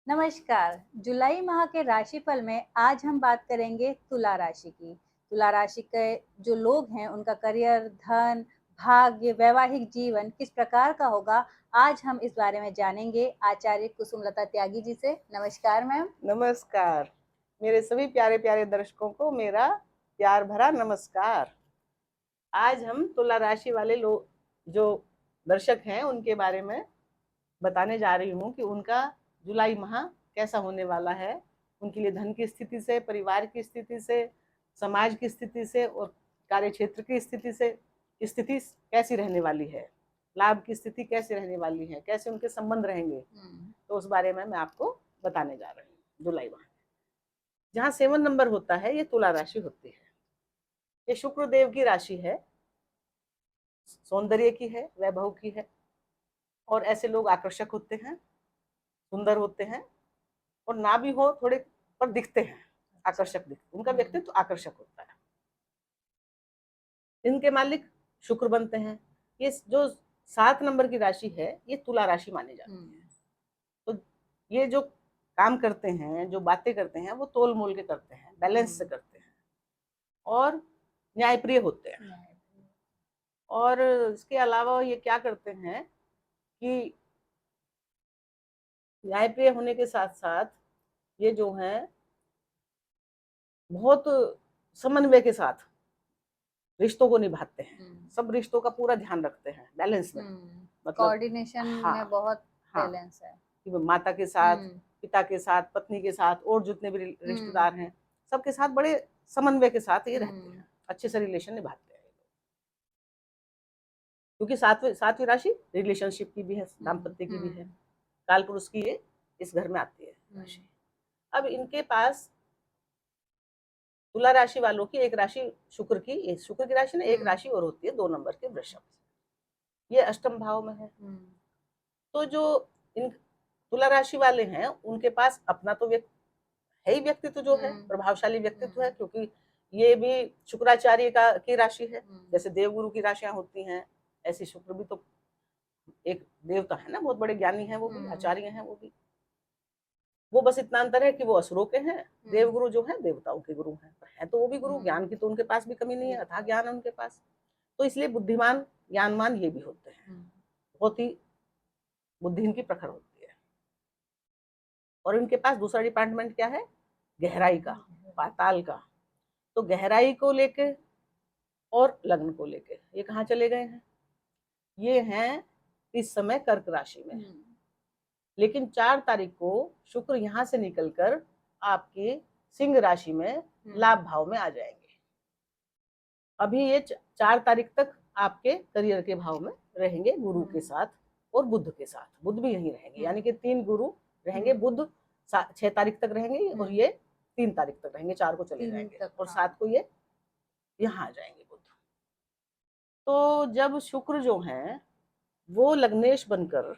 नमस्कार। जुलाई माह के राशिफल में आज हम बात करेंगे तुला राशि की। तुला राशि के जो लोग हैं उनका करियर, धन, भाग्य, वैवाहिक जीवन किस प्रकार का होगा, आज हम इस बारे में जानेंगे आचार्य कुसुमलता त्यागी जी से। नमस्कार मैम। नमस्कार। मेरे सभी प्यारे प्यारे दर्शकों को मेरा प्यार भरा नमस्कार। आज हम तुला राशि वाले लोग जो दर्शक हैं उनके बारे में बताने जा रही हूँ कि उनका जुलाई माह कैसा होने वाला है। उनके लिए धन की स्थिति से, परिवार की स्थिति से, समाज की स्थिति से और कार्य क्षेत्र की स्थिति कैसी रहने वाली है, लाभ की स्थिति कैसी रहने वाली है, कैसे उनके संबंध रहेंगे, तो उस बारे में मैं आपको बताने जा रही हूँ। जुलाई माह जहाँ 7 नंबर होता है ये तुला राशि होती है। ये शुक्र देव की राशि है, सौंदर्य की है, वैभव की है और ऐसे लोग आकर्षक होते हैं, सुंदर होते हैं और ना भी हो थोड़े पर दिखते हैं, आकर्षक दिखते, उनका व्यक्तित्व तो आकर्षक होता है। इनके मालिक शुक्र बनते हैं। ये जो 7 नंबर की राशि है ये तुला राशि मानी जाती है। तो ये जो काम करते हैं, जो बातें करते हैं, वो तोल मोल के करते हैं, बैलेंस से करते हैं और न्यायप्रिय होते हैं। और इसके अलावा ये क्या करते हैं कि न्यायप्रिय होने के साथ साथ ये जो है बहुत समन्वय के साथ रिश्तों को निभाते हैं। सब रिश्तों का पूरा ध्यान रखते हैं, बैलेंस में। मतलब कोऑर्डिनेशन हाँ में बहुत हाँ, बैलेंस है। कि माता के साथ, पिता के साथ, पत्नी के साथ और जितने भी रिश्तेदार हैं सबके साथ बड़े समन्वय के साथ ये रहते हैं, अच्छे से रिलेशन निभाते हैं। क्योंकि सातवीं राशि रिलेशनशिप की भी है, दाम्पत्य की भी है, काल पुरुष की ये इस घर में आती है राशि। अब इनके पास तुला राशि वालों की एक राशि शुक्र की राशि ना, एक राशि और होती है 2 नंबर के वृषभ, ये अष्टम भाव में है। तो जो इन तुला राशि वाले हैं उनके पास अपना तो है ही व्यक्तित्व जो है प्रभावशाली व्यक्तित्व है, क्योंकि ये भी शुक्राचार्य की राशि है। जैसे देवगुरु की राशियां होती हैं ऐसी शुक्र भी तो एक देवता है ना, बहुत बड़े ज्ञानी है, वो भी आचार्य हैं। वो बस इतना अंतर है कि वो असुरों के हैं, देवगुरु जो है देवताओं के गुरु हैं। है तो वो भी गुरु, ज्ञान की तो उनके पास भी कमी नहीं है, अथाह ज्ञान है उनके पास। तो इसलिए बुद्धिमान ज्ञानमान ये भी होते हैं, बहुत ही बुद्धि इनकी प्रखर होती है। और इनके पास दूसरा डिपार्टमेंट क्या है, गहराई का, पाताल का। तो गहराई को लेके और लग्न को लेके ये कहाँ चले गए हैं, ये हैं इस समय कर्क राशि में। लेकिन 4 तारीख को शुक्र यहाँ से निकलकर आपके सिंह राशि में लाभ भाव में आ जाएंगे। अभी ये 4 तारीख तक आपके करियर के भाव में रहेंगे गुरु के साथ और बुध के साथ। बुध भी यहीं रहेंगे, यानी कि 3 गुरु रहेंगे। बुध 6 तारीख तक रहेंगे और ये 3 तारीख तक रहेंगे, 4 को चले जाएंगे और 7 को ये यहाँ आ जाएंगे बुध। तो जब शुक्र जो है वो लग्नेश बनकर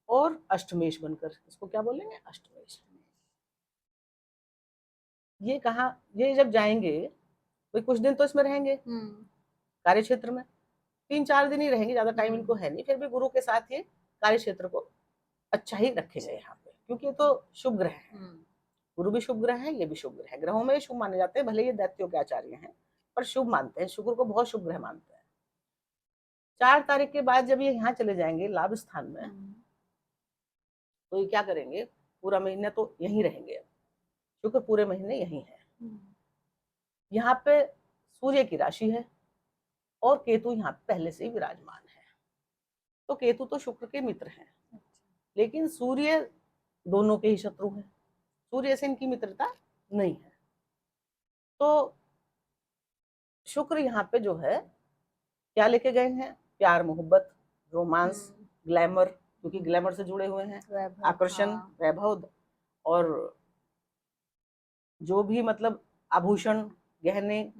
और अष्टमेश बनकर, इसको क्या बोलेंगे, अष्टमेश, ये कहा, ये जब जाएंगे भाई कुछ दिन तो इसमें रहेंगे कार्य क्षेत्र में, 3-4 दिन ही रहेंगे, ज्यादा टाइम इनको है नहीं। फिर भी गुरु के साथ ये कार्य क्षेत्र को अच्छा ही रखेंगे यहाँ पे, क्योंकि ये तो शुभ ग्रह है। गुरु भी शुभ ग्रह है, ये भी शुभ ग्रह है, ग्रहों में शुभ माने जाते हैं। भले ये दैत्यों के आचार्य हैं पर शुभ मानते हैं, शुक्र को बहुत शुभ ग्रह मानते हैं। 4 तारीख के बाद जब ये यहाँ चले जाएंगे लाभ स्थान में, तो ये क्या करेंगे, पूरा महीने तो यहीं रहेंगे। शुक्र पूरे महीने यहीं है। यहाँ पे सूर्य की राशि है और केतु यहाँ पहले से ही विराजमान है। तो केतु तो शुक्र के मित्र हैं, लेकिन सूर्य दोनों के ही शत्रु हैं। सूर्य से इनकी मित्रता नहीं है। तो शुक्र यहाँ पे जो है क्या लेके गए हैं, प्यार, मोहब्बत, रोमांस, ग्लैमर, क्योंकि ग्लैमर से जुड़े हुए हैं, आकर्षण, वैभव और जो भी मतलब आभूषण, गहने,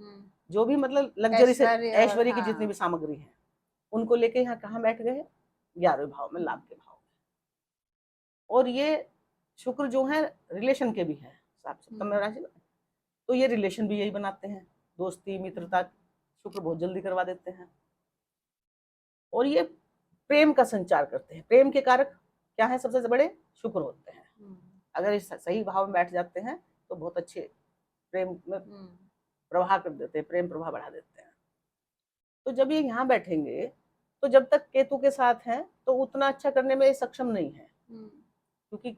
जो भी मतलब लग्जरी से ऐश्वर्य की जितनी भी सामग्री है, उनको लेके यहाँ कहाँ बैठ गए, 11वें भाव में, लाभ के भाव में। और ये शुक्र जो है रिलेशन के भी है, सप्तम राशि, तो ये रिलेशन भी यही बनाते हैं, दोस्ती, मित्रता शुक्र बहुत जल्दी करवा देते हैं। और ये प्रेम का संचार करते हैं। प्रेम के कारक क्या है, सबसे बड़े शुक्र होते हैं। अगर इस सही भाव में बैठ जाते हैं तो बहुत अच्छे प्रेम में प्रवाह कर देते हैं, प्रेम प्रवाह बढ़ा देते हैं। तो जब ये यहाँ बैठेंगे तो जब तक केतु के साथ हैं तो उतना अच्छा करने में ये सक्षम नहीं है, क्योंकि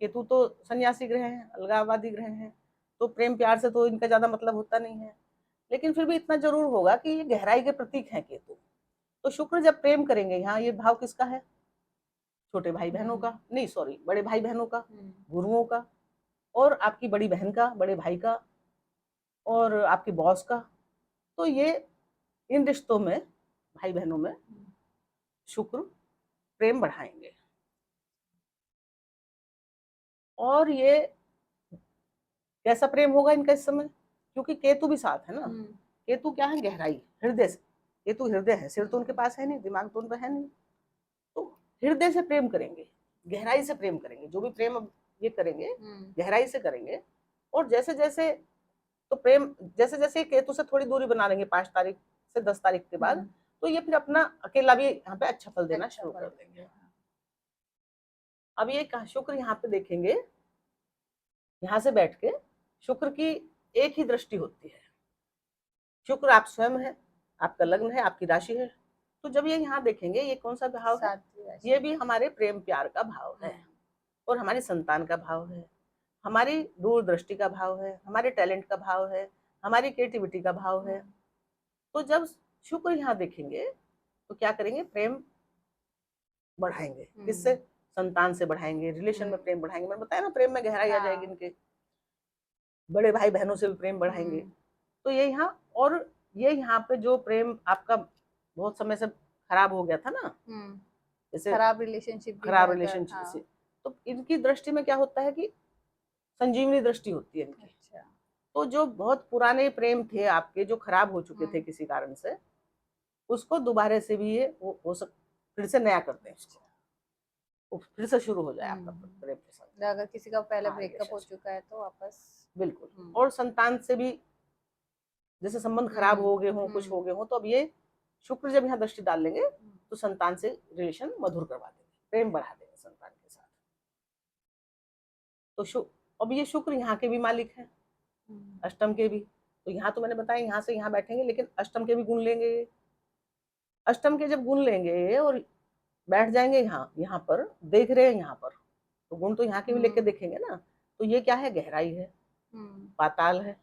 केतु तो सन्यासी ग्रह हैं, अलगाववादी ग्रह हैं, तो प्रेम प्यार से तो इनका ज्यादा मतलब होता नहीं है। लेकिन फिर भी इतना जरूर होगा कि ये गहराई के प्रतीक हैं केतु। तो शुक्र जब प्रेम करेंगे, यहाँ ये भाव किसका है? छोटे भाई बहनों का, नहीं सॉरी, बड़े भाई बहनों का, गुरुओं का, और आपकी बड़ी बहन का, बड़े भाई का, और आपके बॉस का। तो ये इन रिश्तों में, भाई बहनों में शुक्र प्रेम बढ़ाएंगे। और ये कैसा प्रेम होगा इनका इस समय? क्योंकि केतु भी साथ है ना। केतु क्या है? गहराई, हृदय से। केतु हृदय है, सिर तो उनके पास है नहीं, दिमाग तो उनका है नहीं। तो हृदय से प्रेम करेंगे, गहराई से प्रेम करेंगे। जो भी प्रेम अब ये करेंगे गहराई से करेंगे। और जैसे जैसे तो प्रेम, जैसे जैसे केतु से थोड़ी दूरी बना लेंगे 5 तारीख से 10 तारीख के बाद, तो ये फिर अपना अकेला भी यहाँ पे अच्छा फल देना शुरू कर देंगे। अब ये शुक्र यहाँ पे देखेंगे, यहाँ से बैठ के शुक्र की एक ही दृष्टि होती है। शुक्र आप स्वयं है, आपका लग्न है, आपकी राशि है। तो जब ये यहाँ देखेंगे, ये कौन सा भाव है? ये भी हमारे प्रेम प्यार का भाव है, और हमारी संतान का भाव है, हमारी दूरदृष्टि का भाव है, हमारे टैलेंट का भाव है, हमारी क्रिएटिविटी का भाव है। तो जब शुक्र यहाँ देखेंगे तो क्या करेंगे? प्रेम बढ़ाएंगे। किससे? संतान से बढ़ाएंगे, रिलेशन में प्रेम बढ़ाएंगे। मैंने बताया ना, प्रेम में गहराई आ जाएगी इनके। बड़े भाई बहनों से भी प्रेम बढ़ाएंगे। तो ये यहाँ, और ये यहाँ पे जो प्रेम आपका बहुत समय से खराब हो गया था ना, जैसे खराब रिलेशनशिप से, तो इनकी दृष्टि में क्या होता है कि संजीवनी दृष्टि होती है इनकी। अच्छा। तो जो बहुत पुराने प्रेम थे आपके, जो खराब हो चुके थे किसी कारण से, उसको दोबारा से भी ये हो फिर से नया करते हैं, उसको फिर से शुरू हो जाए आपका प्रेम प्रसंग। अगर किसी का पहले ब्रेकअप हो चुका है तो वापस, बिल्कुल। और संतान से भी जैसे संबंध खराब हो गए हों, कुछ हो गए हों, तो अब ये शुक्र जब यहाँ दृष्टि डाल लेंगे तो संतान से रिलेशन मधुर करवा देंगे, प्रेम बढ़ा देंगे संतान के साथ। तो अब ये शुक्र यहाँ के भी मालिक हैं, अष्टम के भी। तो यहाँ तो मैंने बताया यहाँ से यहाँ बैठेंगे, लेकिन अष्टम के भी गुण लेंगे। अष्टम के जब गुण लेंगे और बैठ जाएंगे यहाँ पर, देख रहे हैं यहाँ पर, तो गुण तो यहाँ के भी लेके देखेंगे ना। तो ये क्या है? गहराई है, पाताल है,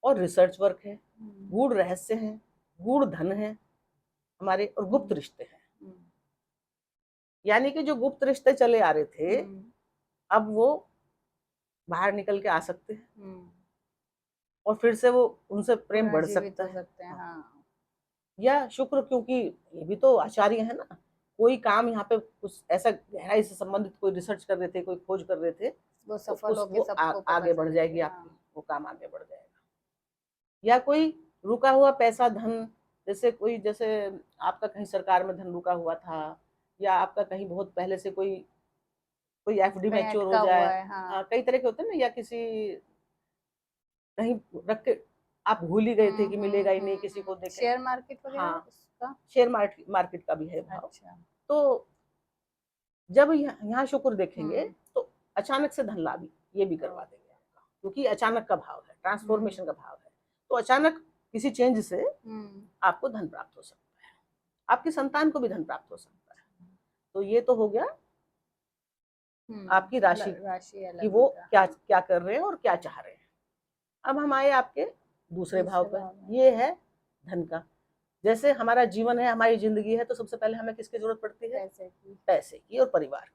और रिसर्च वर्क है, गूढ़ रहस्य है, गूढ़ धन है हमारे, और गुप्त रिश्ते हैं। यानी कि जो गुप्त रिश्ते चले आ रहे थे, अब वो बाहर निकल के आ सकते हैं, और फिर से वो उनसे प्रेम बढ़ सकता है। हाँ। या शुक्र, क्योंकि ये भी तो आचार्य है ना, कोई काम यहाँ पे कुछ ऐसा गहराई से संबंधित कोई रिसर्च कर रहे थे, कोई खोज कर रहे थे, वो सफल होके सबको आगे बढ़ जाएगी आपकी, वो काम आगे बढ़ जाएगा। या कोई रुका हुआ पैसा, धन, जैसे आपका कहीं सरकार में धन रुका हुआ था, या आपका कहीं बहुत पहले से कोई एफडी मैच्योर हो जाए। हाँ, कई तरह के होते हैं ना, या किसी कहीं रख के आप भूल ही गए थे कि मिलेगा ही नहीं, किसी को देखे। शेयर मार्केट वगैरह। हाँ, शेयर मार्केट का भी है भाव। अच्छा। तो जब यहाँ शुक्र देखेंगे तो अचानक से धन लाभ ये भी करवा देंगे आपका, क्योंकि अचानक का भाव है, ट्रांसफॉर्मेशन का भाव है। तो अचानक किसी चेंज से आपको धन प्राप्त हो सकता है, आपकी संतान को भी धन प्राप्त हो सकता है। तो ये तो हो गया आपकी राशि कि वो क्या कर रहे हैं और क्या चाह रहे हैं। अब हम आए आपके दूसरे भाव पर, ये है धन का। जैसे हमारा जीवन है, हमारी जिंदगी है, तो सबसे पहले हमें किसकी जरूरत पड़ती है? पैसे की और परिवार की।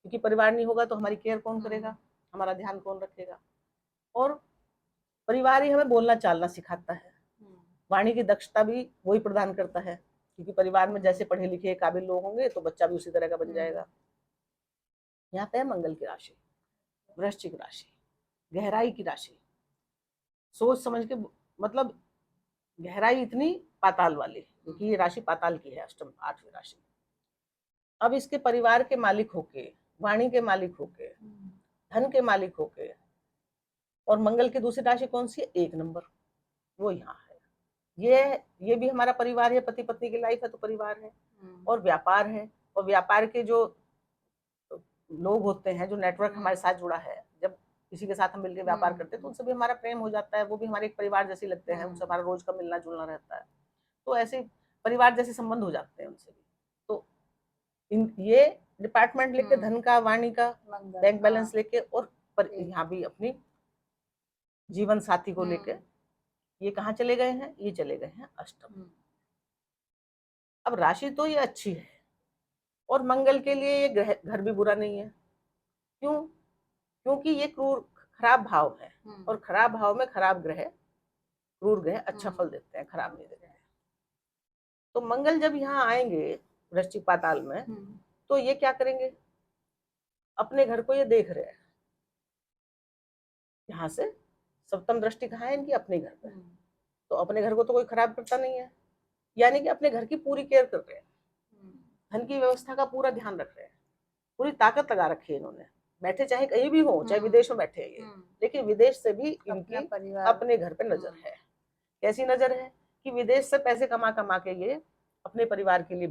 क्योंकि परिवार नहीं होगा तो हमारी केयर कौन करेगा, हमारा ध्यान कौन रखेगा? और परिवार ही हमें बोलना चालना सिखाता है, वाणी की दक्षता भी वही प्रदान करता है। क्योंकि परिवार में जैसे पढ़े लिखे काबिल लोग होंगे तो बच्चा भी उसी तरह का बन जाएगा। यहाँ पे है मंगल की राशि, वृश्चिक राशि, गहराई की राशि, सोच समझ के, मतलब गहराई इतनी पाताल वाली, क्योंकि ये राशि पाताल की है, अष्टम 8वीं राशि। अब इसके परिवार के मालिक होके, वाणी के मालिक होके, धन के मालिक होके, और मंगल की दूसरी राशि कौन सी है? 1 नंबर, वो यहाँ है। ये भी हमारा परिवार है, पति पत्नी की लाइफ है तो परिवार है, और व्यापार है। और व्यापार के जो लोग होते हैं, जो नेटवर्क हमारे साथ जुड़ा है, जब किसी के साथ हम मिलकर व्यापार करते हैं तो उनसे भी हमारा प्रेम हो जाता है, वो भी हमारे एक परिवार जैसे लगते हैं, उनसे हमारा रोज का मिलना जुलना रहता है, तो ऐसे परिवार जैसे संबंध हो जाते हैं उनसे भी। तो ये डिपार्टमेंट लेके धन का, वाणी का, बैंक बैलेंस लेके, और यहाँ भी अपनी जीवन साथी को लेके ये कहाँ चले गए हैं, ये चले गए हैं अष्टम। अब राशि तो ये अच्छी है, और मंगल के लिए ये ग्रह घर भी बुरा नहीं है। क्यों? क्योंकि ये क्रूर खराब भाव है, और खराब भाव में खराब ग्रह, क्रूर ग्रह अच्छा फल देते हैं, खराब नहीं देते हैं। तो मंगल जब यहाँ आएंगे वृश्चिक पाताल में, तो ये क्या करेंगे, अपने घर को ये देख रहे हैं, यहाँ से सप्तम दृष्टि कहाँ है इनकी, अपने घर पे। तो अपने घर को तो कोई खराब करता नहीं है, यानी कि अपने घर की पूरी केयर कर रहे हैं, धन की व्यवस्था का पूरा ध्यान रख रहे हैं, पूरी ताकत लगा रखी है इन्होंने। बैठे चाहे कहीं भी हो, चाहे विदेश में बैठे ये, लेकिन विदेश से भी इनकी अपने घर पे नजर है। कैसी नजर है कि विदेश से पैसे कमा कमा के ये अपने परिवार के लिए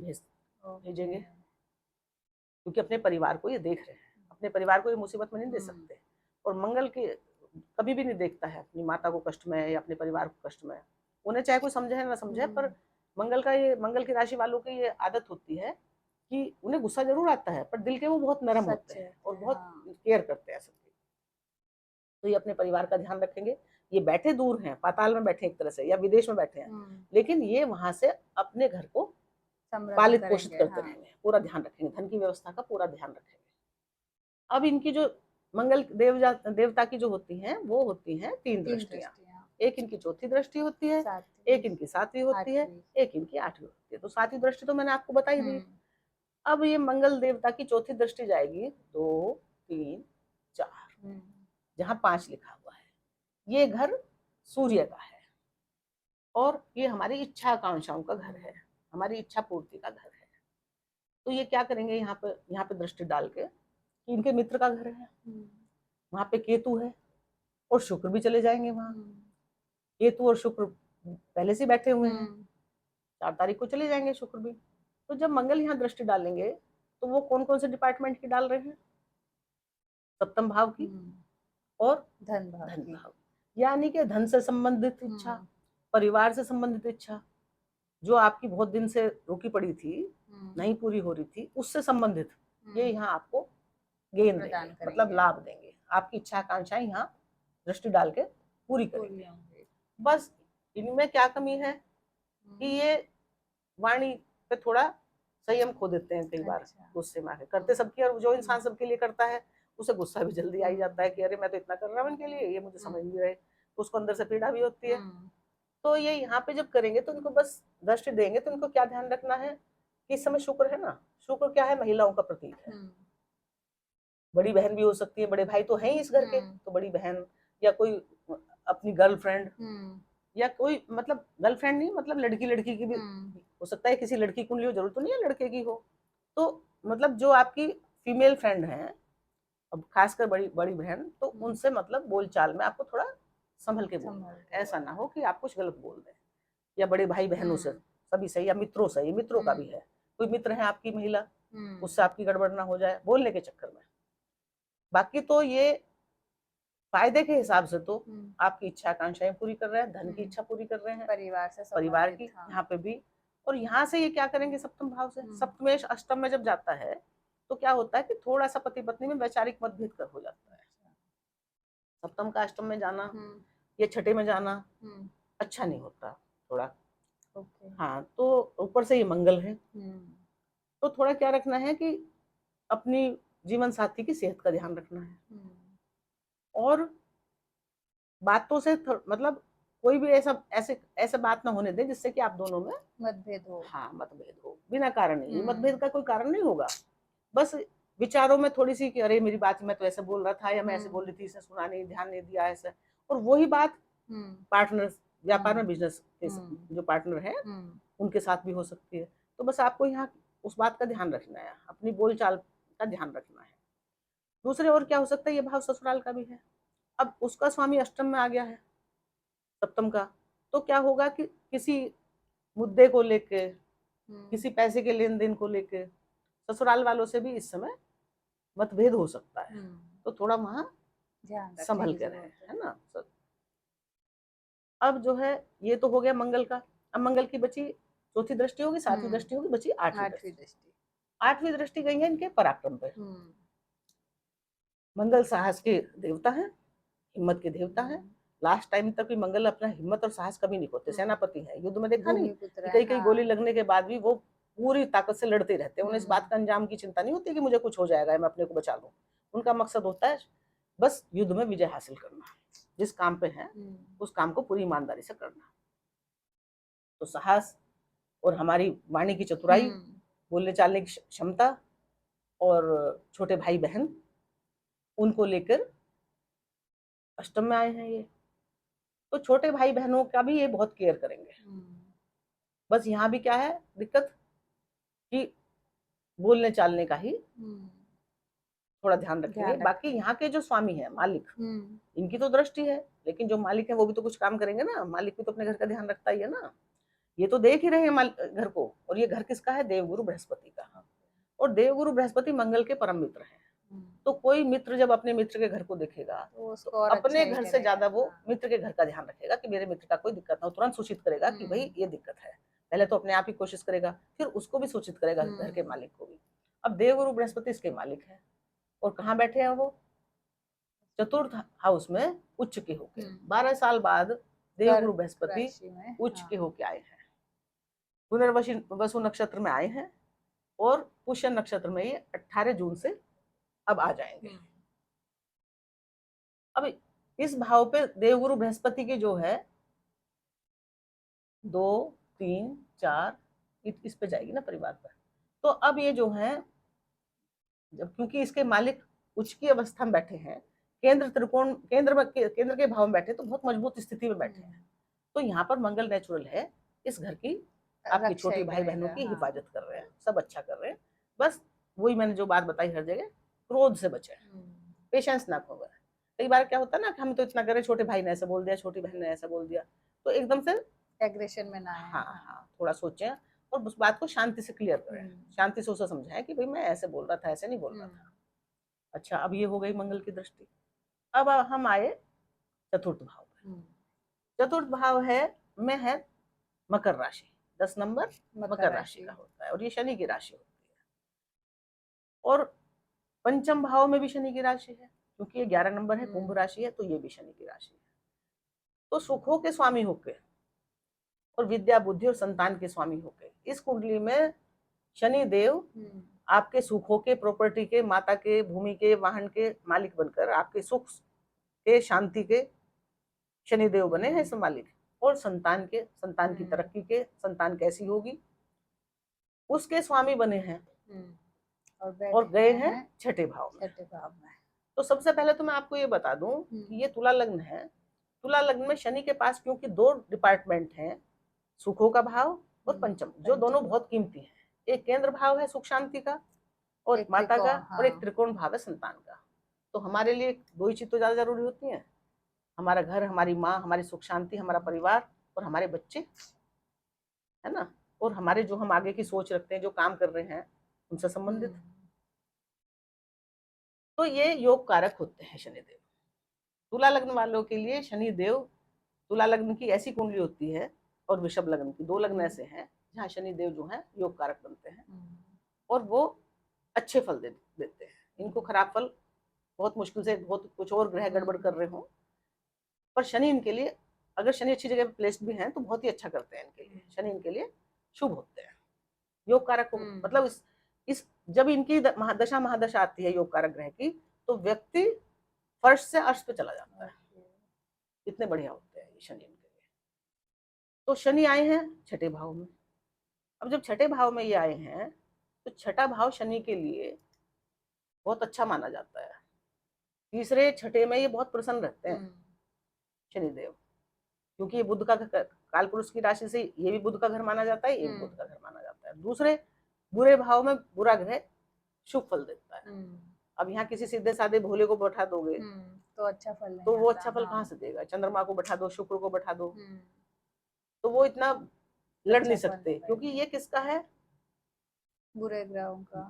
भेजेंगे, क्योंकि अपने परिवार को ये देख रहे हैं, अपने परिवार को ये मुसीबत में नहीं दे सकते। और मंगल के कभी भी नहीं देखता है अपनी माता को कष्ट में या अपने परिवार को कष्ट में, उन्हें चाहे कोई समझे ना समझे, पर मंगल की राशि वालों की ये आदत होती है कि उन्हें गुस्सा जरूर आता है, पर दिल के वो बहुत नरम होते हैं और बहुत केयर करते हैं सबकी। तो ये अपने परिवार का ध्यान रखेंगे। ये बैठे दूर हैं, पाताल में बैठे एक तरह से, या विदेश में बैठे हैं, लेकिन ये वहां से अपने घर को पालित पोषित करते रहेंगे, पूरा ध्यान रखेंगे, धन की व्यवस्था का पूरा ध्यान रखेंगे। अब इनकी जो मंगल देवता की जो होती हैं, वो होती हैं 3 दृष्टियां। एक इनकी चौथी दृष्टि होती है, एक इनकी 7वीं होती है, एक इनकी 8वीं होती है। तो 7वीं दृष्टि तो मैंने आपको बताई दी। अब ये मंगल देवता की चौथी दृष्टि जाएगी 2, 3, 4, जहां 5 लिखा हुआ है, ये घर सूर्य का है, और ये हमारी इच्छा आकांक्षाओं का घर है, हमारी इच्छा पूर्ति का घर है। तो ये क्या करेंगे, यहाँ पे दृष्टि डाल के, कि इनके मित्र का घर है, वहां पे केतु है, और शुक्र भी चले जाएंगे वहां। केतु और शुक्र पहले से बैठे हुए हैं, 4 तारीख को चले जाएंगे शुक्र भी। तो जब मंगल यहाँ दृष्टि डालेंगे, तो वो कौन कौन से डिपार्टमेंट की डाल रहे हैं, सप्तम भाव की और धन भाव, यानी कि धन से संबंधित इच्छा, परिवार से संबंधित इच्छा, जो आपकी बहुत दिन से रुकी पड़ी थी, नहीं पूरी हो रही थी, उससे संबंधित ये यहाँ आपको गेन देंगे, मतलब लाभ देंगे। आपकी इच्छा आकांक्षाएं यहाँ दृष्टि डाल के पूरी करेंगे। बस इनमें क्या कमी है कि ये वाणी पे थोड़ा संयम खो देते हैं कई बार, गुस्से में आके करते सबकी, और जो इंसान सबके लिए करता है उसे गुस्सा भी जल्दी आ जाता है कि अरे मैं तो इतना कर रहा हूँ इनके लिए, ये मुझे समझ नहीं रहे, तो उसको अंदर से पीड़ा भी होती है। तो ये यहाँ पे जब करेंगे तो इनको बस दृष्टि देंगे, तो इनको क्या ध्यान रखना है कि इस समय शुक्र है ना, शुक्र क्या है, महिलाओं का प्रतीक है। बड़ी बहन भी हो सकती है, बड़े भाई तो हैं ही इस घर के, तो बड़ी बहन या कोई अपनी गर्लफ्रेंड, या कोई मतलब गर्लफ्रेंड नहीं, मतलब लड़की की भी हो सकता है, किसी लड़की कुंडली हो, जरूरत तो नहीं है लड़के की हो। तो मतलब जो आपकी फीमेल फ्रेंड है, अब खासकर बड़ी बड़ी बहन, तो उनसे मतलब बोलचाल में आपको थोड़ा संभल के बोलना है, ऐसा ना हो कि आप कुछ गलत बोल दें। या बड़े भाई बहनों से सभी सही, या मित्रों से, ये मित्रों का भी है, कोई मित्र है आपकी महिला, उससे आपकी गड़बड़ ना हो जाए बोलने के चक्कर में। बाकी तो ये फायदे के हिसाब से तो आपकी इच्छा आकांक्षाएं पूरी कर रहे हैं, धन की इच्छा पूरी कर रहे हैं, परिवार की यहाँ पे भी। और यहाँ से ये क्या करेंगे, सप्तम भाव से, सप्तमेश अष्टम में जब जाता है तो क्या होता है कि थोड़ा सा पति पत्नी में वैचारिक मतभेद कर हो जाता है। सप्तम का अष्टम में जाना या छठे में जाना अच्छा नहीं होता थोड़ा। हाँ, तो ऊपर से ये मंगल है, तो थोड़ा क्या रखना है कि अपनी जीवन साथी की सेहत का ध्यान रखना है, और बातों से मतलब कोई भी ऐसे बात ना होने दे जिससे कि आप दोनों में मतभेद हो। हाँ, मतभेद हो बिना कारण नहीं, मतभेद का कोई कारण नहीं होगा, बस विचारों में थोड़ी सी कि अरे मेरी बात मैं तो ऐसे बोल रहा था, या मैं ऐसे बोल रही थी, इसने सुना नहीं, ध्यान नहीं दिया ऐसे। और वही बात पार्टनर, व्यापार में बिजनेस जो पार्टनर है उनके साथ भी हो सकती है। तो बस आपको यहाँ उस बात का ध्यान रखना है, अपनी बोलचाल का ध्यान रखना है। दूसरे और क्या हो सकता है, ये भाव ससुराल का भी है। अब उसका स्वामी अष्टम में आ गया है, सप्तम का, तो क्या होगा कि किसी मुद्दे को लेके, किसी पैसे के लेन देन को लेके ससुराल वालों से भी इस समय मतभेद हो सकता है, तो थोड़ा वहां ध्यान रखने संभल की के रहे, जरूरत है ना। अब जो है ये तो हो गया मंगल का। अब मंगल की बची चौथी दृष्टि होगी, सातवीं दृष्टि होगी, बची आठवीं आठवीं दृष्टि। दृष्टि। आठवीं दृष्टि गई है इनके पराक्रम पे। मंगल साहस के देवता है, हिम्मत के देवता है। लास्ट टाइम तक भी मंगल अपना हिम्मत और साहस कभी नहीं खोते, सेनापति है। युद्ध में देखा नहीं भूमिपुत्र कि है, कई कई गोली हाँ। लगने के बाद भी वो पूरी ताकत से लड़ते रहते हैं। उन्हें इस बात का अंजाम की चिंता नहीं होती कि मुझे कुछ हो जाएगा, मैं अपने को बचा लूं। उनका मकसद होता है बस युद्ध में विजय हासिल करना, जिस काम पे है उस काम को पूरी ईमानदारी से करना। तो साहस और हमारी वाणी की चतुराई, बोलने चालने की क्षमता, और छोटे भाई बहन, उनको लेकर अष्टम में आए हैं ये। तो छोटे भाई बहनों का भी ये बहुत केयर करेंगे। बस यहाँ भी क्या है दिक्कत कि बोलने चालने का ही थोड़ा ध्यान रखेंगे। बाकी यहाँ के जो स्वामी है, मालिक, इनकी तो दृष्टि है, लेकिन जो मालिक है वो भी तो कुछ काम करेंगे ना। मालिक भी तो अपने घर का ध्यान रखता ही है ना। ये तो देख ही रहे हैं घर को, और ये घर किसका है? देवगुरु बृहस्पति का। और देवगुरु बृहस्पति मंगल के परम मित्र हैं। तो कोई मित्र जब अपने मित्र के घर को देखेगा तो अपने घर से ज्यादा वो मित्र के घर का ध्यान रखेगा कि मेरे मित्र का कोई दिक्कत ना हो। तुरंत सूचित करेगा कि भाई ये दिक्कत है। पहले तो अपने आप ही कोशिश करेगा, फिर उसको भी सूचित करेगा, घर के मालिक को भी। अब देवगुरु बृहस्पति इसके मालिक है, और कहाँ बैठे हैं वो? चतुर्थ हाउस में उच्च के होके। 12 साल बाद देवगुरु बृहस्पति उच्च के होके आए हैं। पुनर्वसु नक्षत्र में आए हैं, और पुष्य नक्षत्र में ये 18 जून से अब आ जाएंगे। अब इस भाव पे देवगुरु बृहस्पति के जो है 2, 3, 4 इस पे जाएगी ना परिवार पर। तो अब ये जो है, जब क्योंकि इसके मालिक उच्च की अवस्था में बैठे हैं, केंद्र त्रिकोण, केंद्र के भाव में बैठे, तो बहुत मजबूत स्थिति में बैठे हैं। तो यहाँ पर मंगल नेचुरल है, इस घर की, आपकी छोटी भाई बहनों की हिफाजत कर रहे हैं, सब अच्छा कर रहे हैं। बस वही मैंने जो बात बताई हर जगह, क्रोध से बचे, पेशेंस ना खो गए। कई बार क्या होता है ना कि हम तो इतना करें, छोटे भाई ने ऐसा बोल दिया, छोटी बहन ने ऐसा बोल दिया, तो एकदम से एग्रेशन में ना आए। हाँ, थोड़ा सोचें और उस बात को शांति से क्लियर करें, शांति से उसे समझाएं कि भाई मैं ऐसे बोल रहा था, ऐसे नहीं बोल रहा था। अच्छा, अब ये हो गई मंगल की दृष्टि। अब हम आए चतुर्थ भाव में। चतुर्थ भाव है मकर राशि। 10 नंबर मकर राशि का होता है, और ये शनि की राशि होती है। और पंचम भाव में भी शनि की राशि है, क्योंकि ये 11 नंबर है, कुंभ राशि है, तो ये भी शनि की राशि है। तो सुखों के स्वामी होके और विद्या बुद्धि और संतान के स्वामी होके इस कुंडली में शनि देव आपके सुखों के, प्रॉपर्टी के, माता के, भूमि के, वाहन के मालिक बनकर आपके सुख के, शांति के शनिदेव बने हैं इस मालिक। और संतान के, संतान की तरक्की के, संतान कैसी होगी उसके स्वामी बने हैं, और गए हैं छठे भाव में। तो सबसे पहले तो मैं आपको ये बता दूं कि ये तुला लग्न है। तुला लग्न में शनि के पास क्योंकि 2 डिपार्टमेंट हैं, सुखों का भाव और पंचम, जो दोनों बहुत कीमती हैं। एक केंद्र भाव है सुख शांति का और माता का, और एक त्रिकोण भाव है संतान का। तो हमारे लिए 2 ही चीज तो ज्यादा जरूरी होती हैं, हमारा घर, हमारी माँ, हमारी सुख शांति, हमारा परिवार और हमारे बच्चे, है ना। और हमारे जो हम आगे की सोच रखते हैं, जो काम कर रहे हैं, उनसे संबंधित। तो ये योग कारक होते हैं शनिदेव। तुला लग्न वालों के लिए शनिदेव, तुला लग्न की ऐसी कुंडली होती है, और वृषभ लग्न की, 2 लग्न ऐसे हैं जहाँ शनिदेव जो है योग कारक बनते हैं, और वो अच्छे फल देते हैं। इनको खराब फल बहुत मुश्किल से, बहुत कुछ और ग्रह गड़बड़ कर रहे हो, पर शनि इनके लिए, अगर शनि अच्छी जगह प्लेस्ड भी हैं तो बहुत ही अच्छा करते हैं इनके लिए। शनि इनके लिए शुभ होते हैं, योग कारक। मतलब इस जब इनकी दशा महादशा आती है योग कारक ग्रह की, तो व्यक्ति फर्श से अर्श पे चला जाता है, इतने बढ़िया होते हैं ये शनि इनके लिए। तो शनि आए हैं छठे भाव में। अब जब छठे भाव में ये आए हैं, तो छठा भाव शनि के लिए बहुत अच्छा माना जाता है। तीसरे छठे में ये बहुत प्रसन्न रहते हैं शनिदेव, क्योंकि ये बुध का, काल पुरुष की राशि से ये भी बुध का घर माना जाता है, ये बुध का घर माना जाता है। दूसरे बुरे भाव में बुरा ग्रह शुभ फल देता है। अब यहाँ किसी सीधे साधे भोले को बैठा दोगे तो अच्छा फल नहीं, तो वो अच्छा फल कहाँ से देगा? चंद्रमा को बैठा दो, शुक्र को बैठा दो, तो वो इतना लड़ नहीं सकते, क्योंकि ये किसका है? बुरे ग्रहों का।